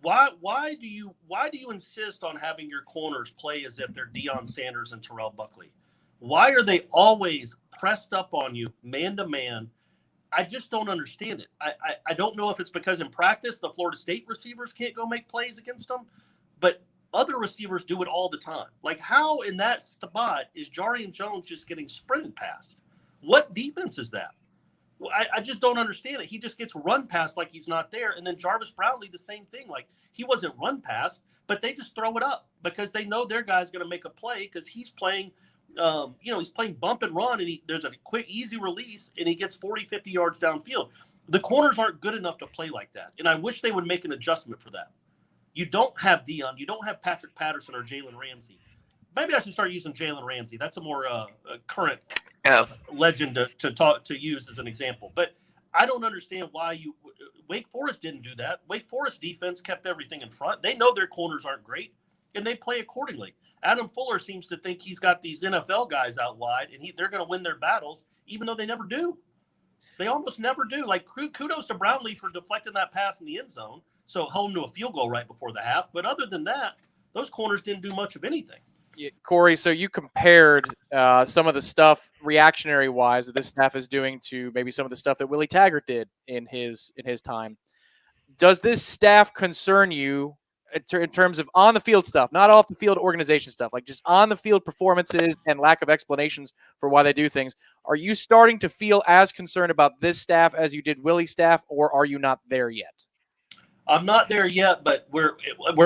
Why do you insist on having your corners play as if they're Deion Sanders and Terrell Buckley? Why are they always pressed up on you, man to man? I just don't understand it. I don't know if it's because in practice the Florida State receivers can't go make plays against them, but other receivers do it all the time. Like, how in that spot is Jarian Jones just getting sprinted past? What defense is that? I just don't understand it. He just gets run past like he's not there. And then Jarvis Brownlee, the same thing. Like, he wasn't run past, but they just throw it up because they know their guy's going to make a play because he's playing he's playing bump and run, and there's a quick, easy release, and he gets 40, 50 yards downfield. The corners aren't good enough to play like that, and I wish they would make an adjustment for that. You don't have Deion. You don't have Patrick Patterson or Jalen Ramsey. Maybe I should start using Jalen Ramsey. That's a more current legend to use as an example. But I don't understand why Wake Forest didn't do that. Wake Forest defense kept everything in front. They know their corners aren't great, and they play accordingly. Adam Fuller seems to think he's got these NFL guys out wide, and they're going to win their battles, even though they never do. They almost never do. Like, kudos to Brownlee for deflecting that pass in the end zone, so holding to a field goal right before the half. But other than that, those corners didn't do much of anything. Yeah, Corey, so you compared some of the stuff reactionary-wise that this staff is doing to maybe some of the stuff that Willie Taggart did in his time. Does this staff concern you in terms of on-the-field stuff, not off-the-field organization stuff, like just on-the-field performances and lack of explanations for why they do things? Are you starting to feel as concerned about this staff as you did Willie's staff, or are you not there yet? I'm not there yet, but we're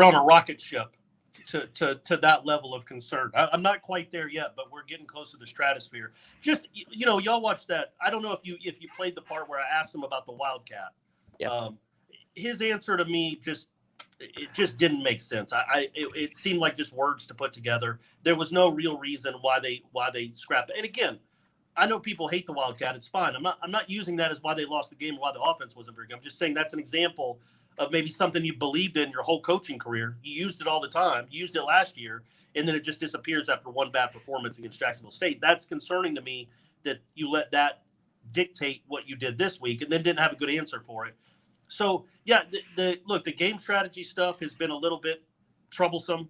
on a rocket ship to that level of concern. I'm not quite there yet, but we're getting close to the stratosphere. Just, y'all watch that. I don't know if you played the part where I asked him about the Wildcat. Yep. His answer to me it just didn't make sense. It seemed like just words to put together. There was no real reason why they scrapped it. And again, I know people hate the Wildcat. It's fine. I'm not using that as why they lost the game, why the offense wasn't very good. I'm just saying that's an example of maybe something you believed in your whole coaching career. You used it all the time. You used it last year, and then it just disappears after one bad performance against Jacksonville State. That's concerning to me that you let that dictate what you did this week and then didn't have a good answer for it. So, yeah, the game strategy stuff has been a little bit troublesome.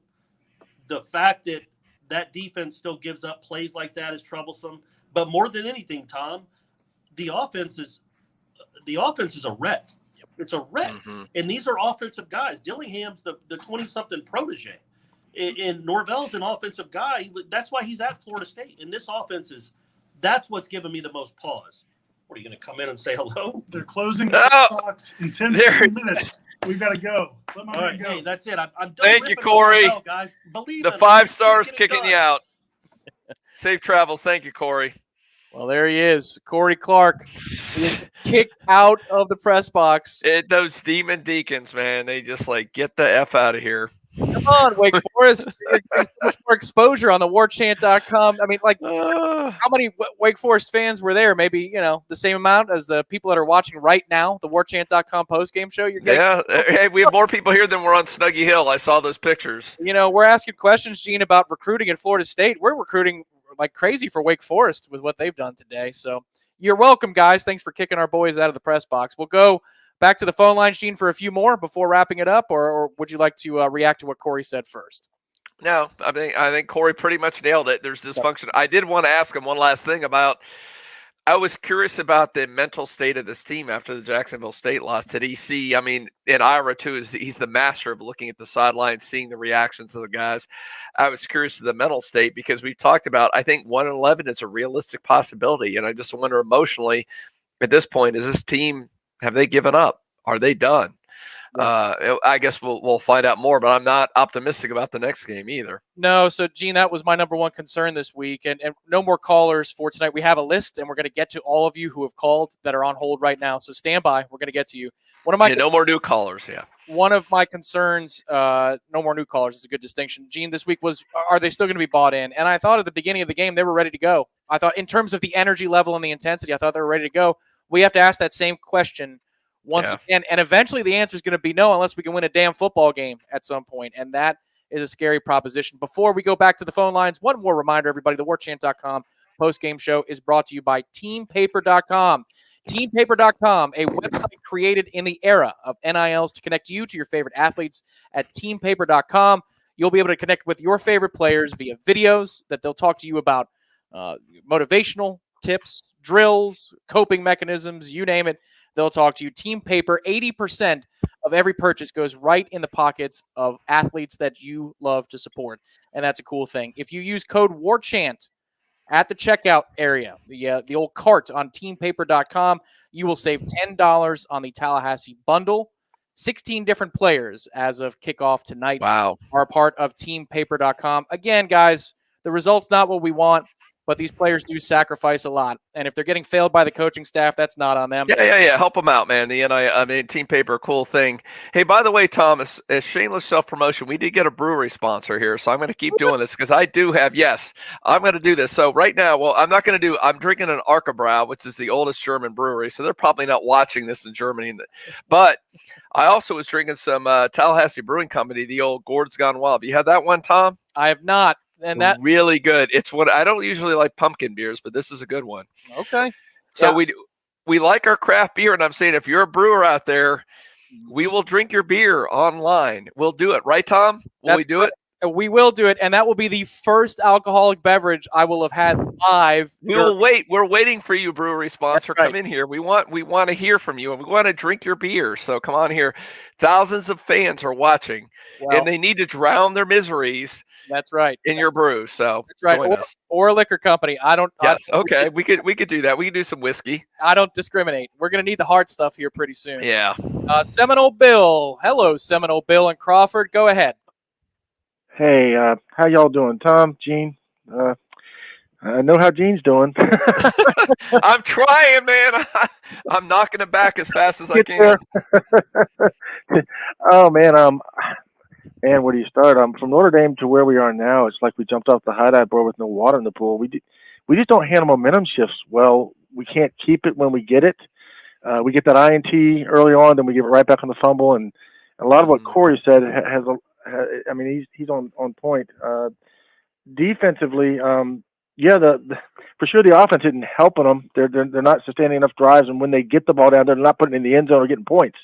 The fact that defense still gives up plays like that is troublesome. But more than anything, Tom, the offense is a wreck. It's a wreck. And these are offensive guys. Dillingham's the 20-something protege. And Norvell's an offensive guy. That's why he's at Florida State. And this offense that's what's given me the most pause. What, are you going to come in and say hello? They're closing the box in 10 minutes. We've got to go. Let my man go. Hey, that's it. I'm done. Thank you, Corey. Hell, guys. Believe the 5 stars kicking you out. Safe travels. Thank you, Corey. Well, there he is. Corey Clark is kicked out of the press box. Those demon deacons, man, they just get the F out of here. Come on, Wake Forest. There's so much more exposure on the Warchant.com. I mean, how many Wake Forest fans were there? Maybe, the same amount as the people that are watching right now, the Warchant.com post-game show. You're getting. Yeah. Hey, we have more people here than we're on Snuggy Hill. I saw those pictures. We're asking questions, Gene, about recruiting in Florida State. We're recruiting like crazy for Wake Forest with what they've done today. So you're welcome, guys. Thanks for kicking our boys out of the press box. We'll go back to the phone line, Gene, for a few more before wrapping it up, or would you like to react to what Corey said first? No, I think Corey pretty much nailed it. There's dysfunction. I did want to ask him one last thing about. I was curious about the mental state of this team after the Jacksonville State loss. Did he see? I mean, in Ira too, he's the master of looking at the sidelines, seeing the reactions of the guys. I was curious to the mental state because we've talked about. I think 1-11 is a realistic possibility, and I just wonder emotionally at this point, is this team? Have they given up? Are they done? I guess we'll find out more, but I'm not optimistic about the next game either. No, so Gene, that was my number one concern this week, and no more callers for tonight. We have a list, and we're going to get to all of you who have called that are on hold right now. So stand by. We're going to get to you. No more new callers. Yeah. One of my concerns, no more new callers, is a good distinction. Gene, this week was, are they still going to be bought in? And I thought at the beginning of the game they were ready to go. I thought in terms of the energy level and the intensity, I thought they were ready to go. We have to ask that same question once again, and eventually the answer is going to be no unless we can win a damn football game at some point, and that is a scary proposition. Before we go back to the phone lines, one more reminder, everybody, the Warchant.com post-game show is brought to you by TeamPaper.com. TeamPaper.com, a website created in the era of NILs to connect you to your favorite athletes. At TeamPaper.com, you'll be able to connect with your favorite players via videos that they'll talk to you about motivational tips, drills, coping mechanisms, you name it. They'll talk to you. Team Paper, 80% of every purchase goes right in the pockets of athletes that you love to support. And that's a cool thing. If you use code WARCHANT at the checkout area, the old cart on teampaper.com, you will save $10 on the Tallahassee bundle. 16 different players as of kickoff tonight are a part of teampaper.com. Again, guys, the result's not what we want, but these players do sacrifice a lot. And if they're getting failed by the coaching staff, that's not on them. Yeah. Help them out, man. Team Paper, cool thing. Hey, by the way, Thomas, as shameless self-promotion, we did get a brewery sponsor here, so I'm going to keep doing this because I do have, I'm going to do this. So right now, I'm drinking an Arkebrau, which is the oldest German brewery, so they're probably not watching this in Germany. But I also was drinking some Tallahassee Brewing Company, the old Gourd's Gone Wild. Have you had that one, Tom? I have not. And that really good. It's what I don't usually like pumpkin beers, but this is a good one. Okay. So we like our craft beer, and I'm saying if you're a brewer out there, we will drink your beer online. We'll do it, right, Tom? Will we do it? We will do it, and that will be the first alcoholic beverage I will have had live. We'll wait. We're waiting for you, brewery sponsor. Come in here. We want to hear from you, and we want to drink your beer. So come on here. Thousands of fans are watching, and they need to drown their miseries. That's right. In your brew. So that's right. Or a liquor company. Okay. We could do that. We could do some whiskey. I don't discriminate. We're going to need the hard stuff here pretty soon. Yeah. Seminole Bill. Hello, Seminole Bill and Crawford. Go ahead. Hey, how y'all doing? Tom, Gene? I know how Gene's doing. I'm trying, man. I'm knocking it back as fast as I can. Oh, man. Man, where do you start? From Notre Dame to where we are now, it's like we jumped off the high dive board with no water in the pool. We just don't handle momentum shifts well. We can't keep it when we get it. We get that INT early on, then we give it right back on the fumble. And a lot of what Corey said he's on point. Defensively, for sure the offense isn't helping them. They're not sustaining enough drives, and when they get the ball down, they're not putting it in the end zone or getting points.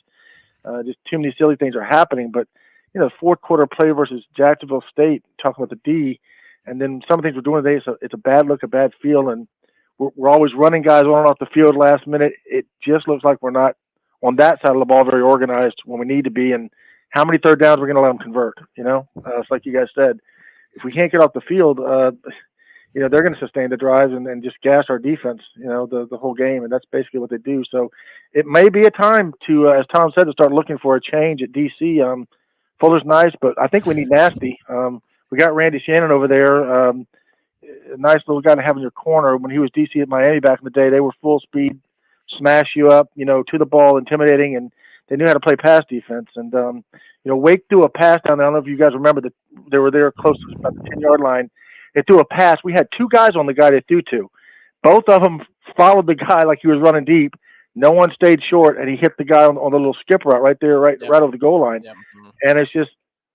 Just too many silly things are happening, but fourth quarter play versus Jacksonville State, talking about the D, and then some of the things we're doing today, it's a bad look, a bad feel, and we're always running guys on and off the field last minute. It just looks like we're not on that side of the ball very organized when we need to be, and how many third downs we're going to let them convert. It's like you guys said, if we can't get off the field, they're going to sustain the drives and just gas our defense, the whole game, and that's basically what they do. So it may be a time to, as Tom said, to start looking for a change at DC. Fuller's nice, but I think we need nasty. We got Randy Shannon over there, a nice little guy to have in your corner. When he was DC at Miami back in the day, they were full speed, smash you up, to the ball, intimidating, and they knew how to play pass defense. And Wake threw a pass down there. I don't know if you guys remember that they were there close to about the 10-yard line. They threw a pass. We had two guys on the guy they threw to. Both of them followed the guy like he was running deep. No one stayed short, and he hit the guy on the little skip route right there, right over the goal line. And it's just,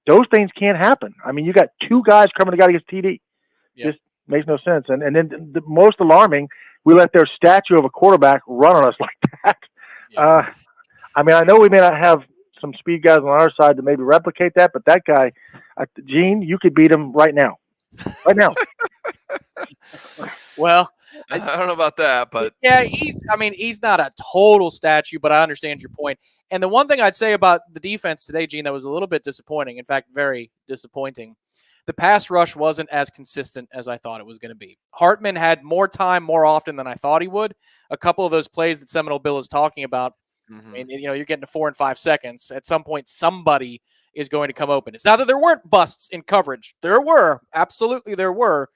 those things can't happen. I mean, you got two guys coming to guy against TD. Just makes no sense. And then the most alarming, we let their statue of a quarterback run on us like that. I mean, I know we may not have some speed guys on our side to maybe replicate that, but that guy, Gene, you could beat him right now. Right now. Well, I don't know about that, but yeah, he's not a total statue, but I understand your point. And the one thing I'd say about the defense today, Gene, that was a little bit disappointing, in fact, very disappointing, the pass rush wasn't as consistent as I thought it was going to be. Hartman had more time more often than I thought he would. A couple of those plays that Seminole Bill is talking about, and you're getting to 4 and 5 seconds. At some point, somebody is going to come open. It's not that there weren't busts in coverage. There were. Absolutely there were.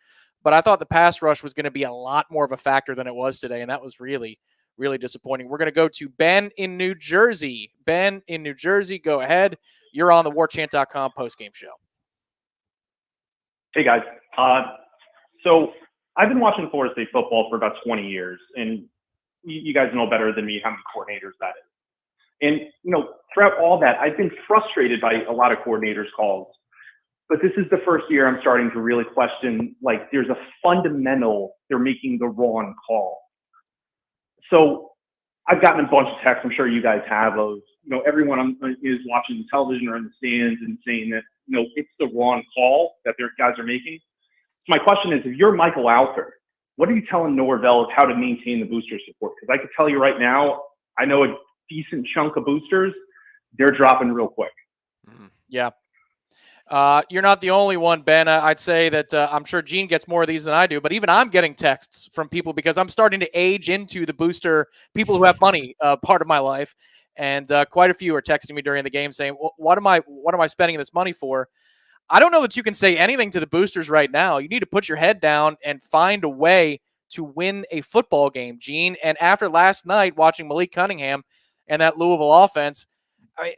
But I thought the pass rush was going to be a lot more of a factor than it was today, and that was really, really disappointing. We're going to go to Ben in New Jersey. Ben in New Jersey, go ahead. You're on the Warchant.com postgame show. Hey, guys. So I've been watching Florida State football for about 20 years, and you guys know better than me how many coordinators that is. And, throughout all that, I've been frustrated by a lot of coordinators' calls. But this is the first year I'm starting to really question, like, there's a fundamental, they're making the wrong call. So I've gotten a bunch of texts, I'm sure you guys have those. Everyone is watching the television or in the stands and saying that, it's the wrong call that their guys are making. So my question is, if you're Michael Alford, what are you telling Norvell of how to maintain the booster support? Because I can tell you right now, I know a decent chunk of boosters, they're dropping real quick. Yeah. You're not the only one, Ben. I'd say that I'm sure Gene gets more of these than I do, but even I'm getting texts from people because I'm starting to age into the booster, people who have money part of my life. And quite a few are texting me during the game saying, well, what am I spending this money for? I don't know that you can say anything to the boosters right now. You need to put your head down and find a way to win a football game, Gene. And after last night, watching Malik Cunningham and that Louisville offense, I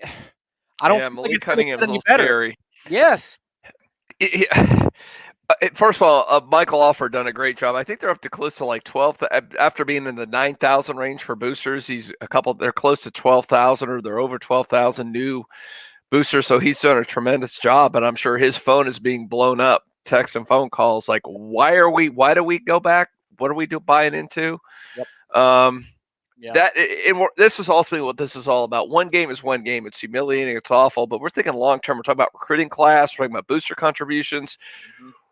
don't think Malik it's Cunningham's a any little better. scary. Yes. First of all, Michael Alford done a great job. I think they're up to close to like 12 after being in the 9,000 range for boosters. They're close to 12,000 or they're over 12,000 new boosters. So he's done a tremendous job, and I'm sure his phone is being blown up, text and phone calls. Like, why do we go back? What are we buying into? Yep. This is ultimately what this is all about. One game is one game. It's humiliating. It's awful. But we're thinking long term. We're talking about recruiting class. We're talking about booster contributions.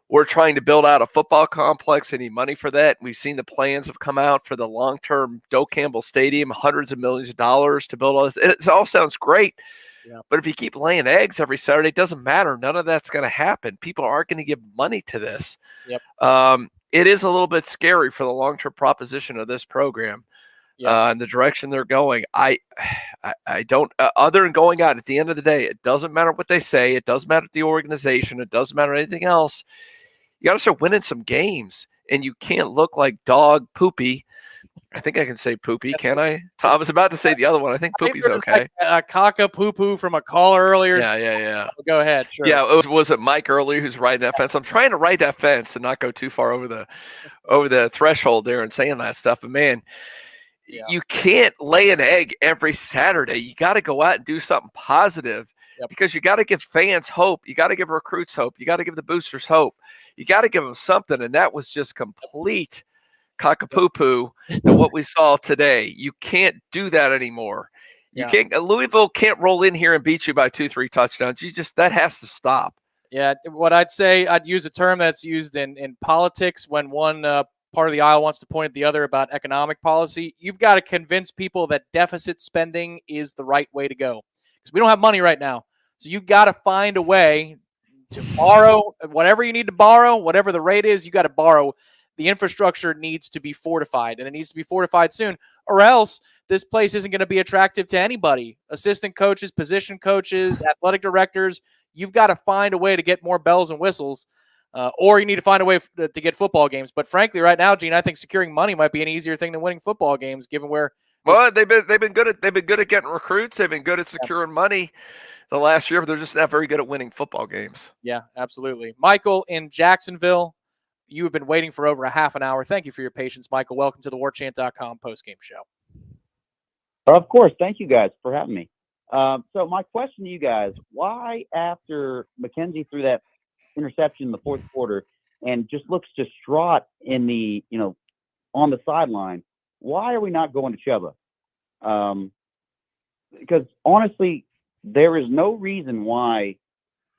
We're trying to build out a football complex. They need money for that. We've seen the plans have come out for the long term Doak Campbell Stadium, hundreds of millions of dollars to build all this. It all sounds great. Yeah. But if you keep laying eggs every Saturday, it doesn't matter. None of that's going to happen. People aren't going to give money to this. Yep. It is a little bit scary for the long term proposition of this program. And the direction they're going. I don't, other than going out at the end of the day, it doesn't matter what they say. It doesn't matter the organization. It doesn't matter anything else. You got to start winning some games, and you can't look like dog poopy. I think I can say poopy, can I? I was about to say the other one. I think poopy's okay. Like caca poo poo from a caller earlier. Yeah. Go ahead. Sure. Yeah, was it Mike earlier who's riding that fence? I'm trying to ride that fence and not go too far over the threshold there and saying that stuff. But man, you can't lay an egg every Saturday. You got to go out and do something positive because you got to give fans hope. You got to give recruits hope. You got to give the boosters hope. You got to give them something. And that was just complete cockapoo-poo than what we saw today. You can't do that anymore. You can't. Louisville can't roll in here and beat you by 2-3 touchdowns. That has to stop. Yeah, what I'd say, I'd use a term that's used in politics when one part of the aisle wants to point at the other about economic policy. You've got to convince people that deficit spending is the right way to go, because we don't have money right now. So you've got to find a way to borrow whatever you need to borrow, whatever the rate is, you got to borrow. The infrastructure needs to be fortified, and it needs to be fortified soon, or else this place isn't going to be attractive to anybody. Assistant coaches, position coaches, athletic directors, you've got to find a way to get more bells and whistles, or you need to find a way to get football games. But frankly, right now, Gene, I think securing money might be an easier thing than winning football games, given where. Well, they've been good at getting recruits. They've been good at securing money the last year, but they're just not very good at winning football games. Yeah, absolutely. Michael in Jacksonville, you have been waiting for over a half an hour. Thank you for your patience, Michael. Welcome to the Warchant.com postgame show. Of course. Thank you guys for having me. So my question to you guys, why after McKenzie threw that interception in the fourth quarter and just looks distraught in the, on the sideline, why are we not going to Chuba? Because honestly, there is no reason why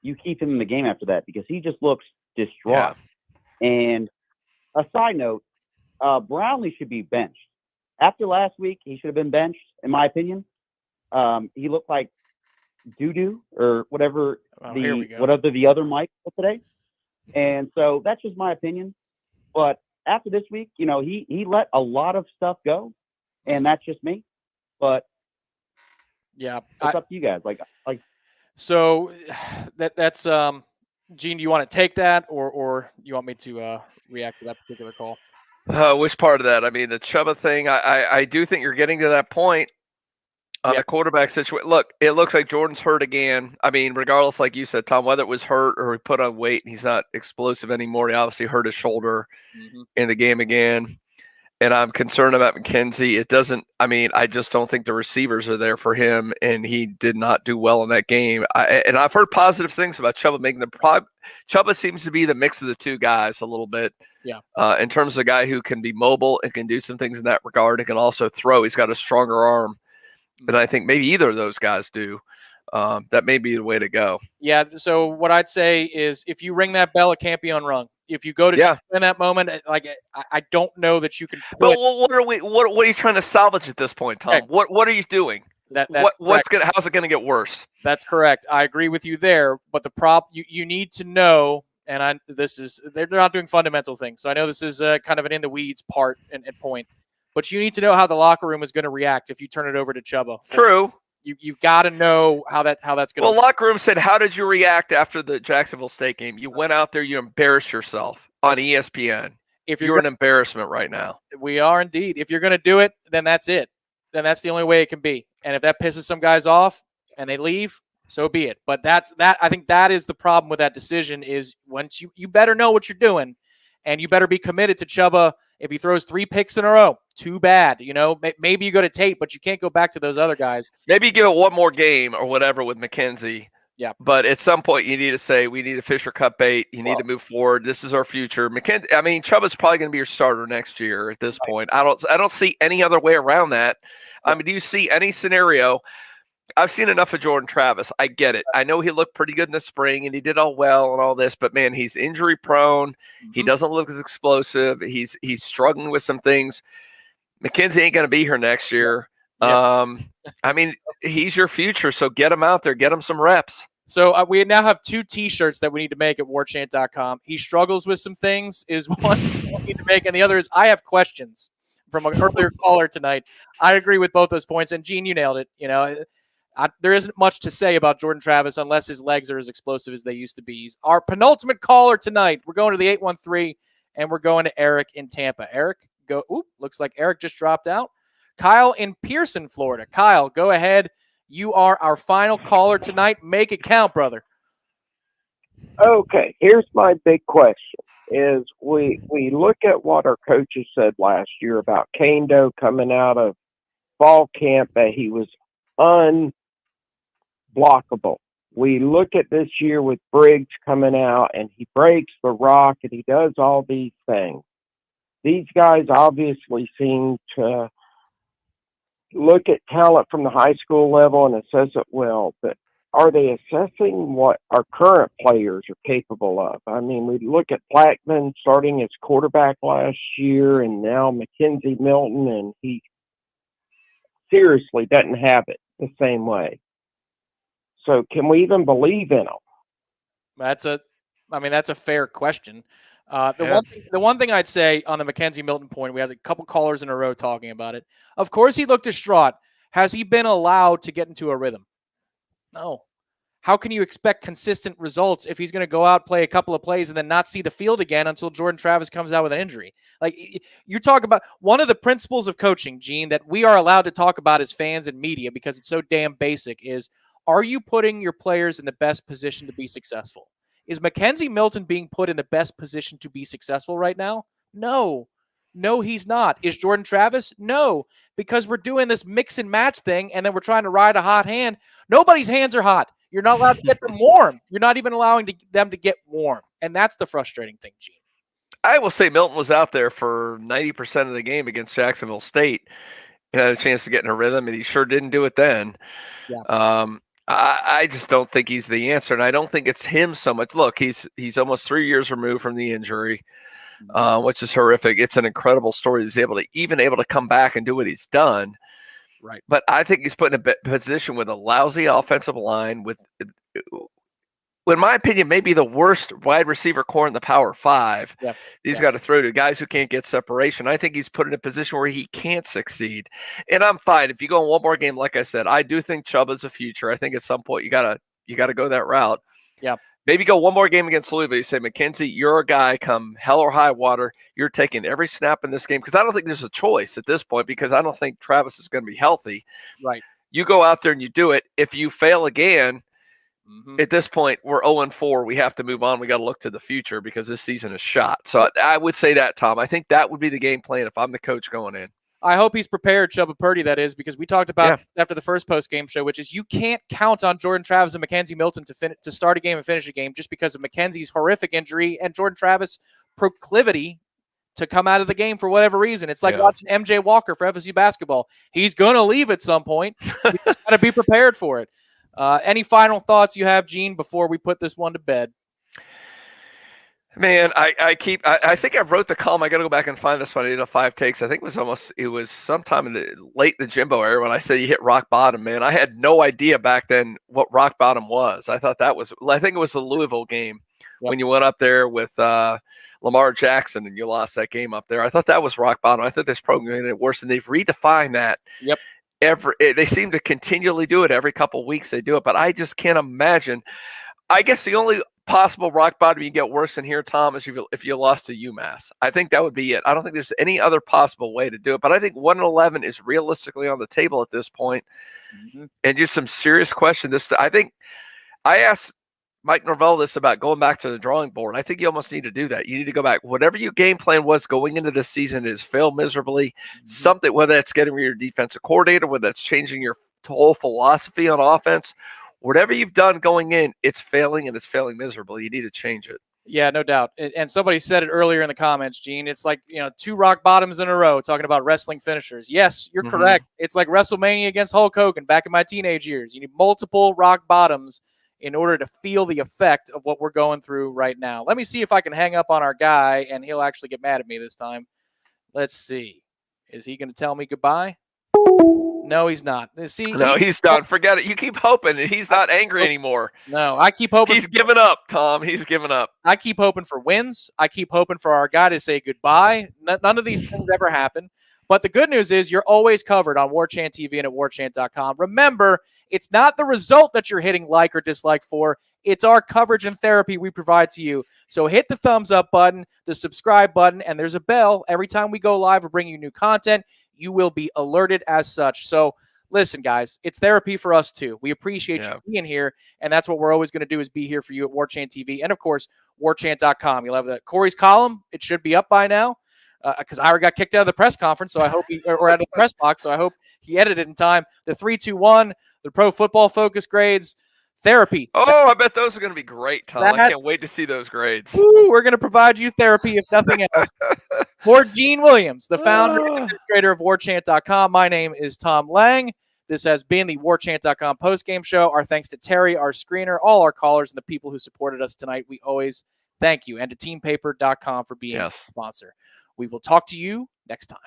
you keep him in the game after that, because he just looks distraught. Yeah. And a side note, Brownlee should be benched. After last week, he should have been benched, in my opinion. He looked like doo-doo or whatever the other Mike said today. And so that's just my opinion. But after this week, he let a lot of stuff go, and that's just me. But yeah, it's up to you guys. So that's Gene, do you want to take that, or you want me to react to that particular call? Which part of that? I mean, the Chuba thing, I do think you're getting to that point on the quarterback situation. Look, it looks like Jordan's hurt again. I mean, regardless, like you said, Tom, whether it was hurt or he put on weight and he's not explosive anymore, he obviously hurt his shoulder in the game again. And I'm concerned about McKenzie. I just don't think the receivers are there for him, and he did not do well in that game. And I've heard positive things about Chuba making Chuba seems to be the mix of the two guys a little bit. Yeah. In terms of a guy who can be mobile and can do some things in that regard, and can also throw. He's got a stronger arm than I think maybe either of those guys do. That may be the way to go. Yeah. So what I'd say is, if you ring that bell, it can't be unrung. If you go to in that moment, I don't know that you can. But what are you trying to salvage at this point, Tom? Okay. What are you doing? How's it going to get worse? That's correct. I agree with you there. But the you need to know, and they're not doing fundamental things. So I know this is kind of an in the weeds part and point, but you need to know how the locker room is going to react if you turn it over to Chuba. True. You've got to know how that's going to. Well, locker room said, "How did you react after the Jacksonville State game? You went out there, you embarrassed yourself on ESPN. If you're an embarrassment right now." We are indeed. If you're going to do it, then that's it. Then that's the only way it can be. And if that pisses some guys off and they leave, so be it. But I think that is the problem with that decision. Is once you better know what you're doing, and you better be committed to Chuba. If he throws 3 picks in a row, too bad. Maybe you go to Tate, but you can't go back to those other guys. Maybe give it one more game or whatever with McKenzie. Yeah. But at some point, you need to say, we need a fish or cut bait. You need to move forward. This is our future. Chuba's probably going to be your starter next year at this point. I don't see any other way around that. I mean, do you see any scenario? I've seen enough of Jordan Travis. I get it. I know he looked pretty good in the spring and he did all well and all this, but man, he's injury prone. He doesn't look as explosive. He's struggling with some things. McKenzie ain't going to be here next year. He's your future. So get him out there, get him some reps. So we now have 2 T-shirts that we need to make at warchant.com. He struggles with some things is one we need to make, and the other is I have questions from an earlier caller tonight. I agree with both those points, and Gene, you nailed it. There isn't much to say about Jordan Travis unless his legs are as explosive as they used to be. He's our penultimate caller tonight. We're going to the 813, and we're going to Eric in Tampa. Eric, go. Looks like Eric just dropped out. Kyle in Pearson, Florida. Kyle, go ahead. You are our final caller tonight. Make it count, brother. Okay, here's my big question. Is we look at what our coaches said last year about Kando coming out of fall camp, that he was unblockable. We look at this year with Briggs coming out and he breaks the rock and he does all these things. These guys obviously seem to look at talent from the high school level and assess it well, but are they assessing what our current players are capable of? I mean, we look at Blackman starting as quarterback last year, and now Mackenzie Milton, and he seriously doesn't have it the same way. So can we even believe in him? That's a fair question. The one thing I'd say on the Mackenzie Milton point, we had a couple callers in a row talking about it. Of course, he looked distraught. Has he been allowed to get into a rhythm? No. How can you expect consistent results if he's going to go out, play a couple of plays, and then not see the field again until Jordan Travis comes out with an injury? Like, you talk about one of the principles of coaching, Gene, that we are allowed to talk about as fans and media because it's so damn basic is, are you putting your players in the best position to be successful? Is Mackenzie Milton being put in the best position to be successful right now? No. No, he's not. Is Jordan Travis? No, because we're doing this mix and match thing, and then we're trying to ride a hot hand. Nobody's hands are hot. You're not allowed to get them warm. You're not even allowing them to get warm, and that's the frustrating thing, Gene. I will say Milton was out there for 90% of the game against Jacksonville State. He had a chance to get in a rhythm, and he sure didn't do it then. Yeah. I just don't think he's the answer, and I don't think it's him so much. Look, he's almost 3 years removed from the injury, which is horrific. It's an incredible story. He's able to come back and do what he's done. Right. But I think he's put in a position with a lousy offensive line with, in my opinion, maybe the worst wide receiver core in the Power 5. Yeah. He's got to throw to guys who can't get separation. I think he's put in a position where he can't succeed. And I'm fine. If you go in one more game, like I said, I do think Chubb is a future. I think at some point you gotta go that route. Yeah. Maybe go one more game against Louisville. You say, Mackenzie, you're a guy, come hell or high water, you're taking every snap in this game. Because I don't think there's a choice at this point, because I don't think Travis is going to be healthy. Right. You go out there and you do it. If you fail again, at this point, we're 0-4. We have to move on. We got to look to the future because this season is shot. So I would say that, Tom. I think that would be the game plan if I'm the coach going in. I hope he's prepared, Chubba Purdy, that is, because we talked about after the first post-game show, which is you can't count on Jordan Travis and Mackenzie Milton to start a game and finish a game just because of Mackenzie's horrific injury and Jordan Travis' proclivity to come out of the game for whatever reason. It's like watching MJ Walker for FSU basketball. He's going to leave at some point. You just got to be prepared for it. Any final thoughts you have, Gene, before we put this one to bed? Man, I think I wrote the column. I got to go back and find this one. I did a 5 takes. I think it was sometime in the late the Jimbo era when I said you hit rock bottom, man. I had no idea back then what rock bottom was. I think it was the Louisville game when you went up there with Lamar Jackson and you lost that game up there. I thought that was rock bottom. I thought this program made it worse, and they've redefined that. Yep. They seem to continually do it every couple of weeks. They do it, but I just can't imagine. I guess the only possible rock bottom you get worse than here, Tom, is if you lost to UMass. I think that would be it. I don't think there's any other possible way to do it, but I think 1-11 is realistically on the table at this point. And just some serious question. I think I asked Mike Norvell this about going back to the drawing board. I think you almost need to do that. You need to go back. Whatever your game plan was going into this season is failed miserably. Something, whether that's getting rid of your defensive coordinator, whether that's changing your whole philosophy on offense, whatever you've done going in, it's failing, and it's failing miserably. You need to change it. Yeah, no doubt. And somebody said it earlier in the comments, Gene. It's like, 2 rock bottoms in a row talking about wrestling finishers. Yes, you're correct. It's like WrestleMania against Hulk Hogan back in my teenage years. You need multiple rock bottoms in order to feel the effect of what we're going through right now. Let me see if I can hang up on our guy, and he'll actually get mad at me this time. Let's see. Is he going to tell me goodbye? No, he's not. See, no, he's done. Forget it. You keep hoping he's not angry anymore. No, I keep hoping. He's given up, Tom. He's given up. I keep hoping for wins. I keep hoping for our guy to say goodbye. None of these things ever happen. But the good news is you're always covered on Warchant TV and at warchant.com. Remember, it's not the result that you're hitting like or dislike for. It's our coverage and therapy we provide to you. So hit the thumbs up button, the subscribe button, and there's a bell. Every time we go live or bring you new content, you will be alerted as such. So listen, guys, it's therapy for us too. We appreciate you being here, and that's what we're always going to do is be here for you at Warchant TV and, of course, warchant.com. You'll have the Corey's column. It should be up by now because Ira got kicked out of the press conference, so I hope or out of the press box, so I hope he edited in time. The 3-2-1, the Pro Football Focus grades, therapy. Oh, I bet those are going to be great, Tom. I can't wait to see those grades. We're going to provide you therapy, if nothing else. For Gene Williams, the founder and administrator of Warchant.com, my name is Tom Lang. This has been the Warchant.com postgame show. Our thanks to Terry, our screener, all our callers, and the people who supported us tonight. We always thank you. And to teampaper.com for being a sponsor. We will talk to you next time.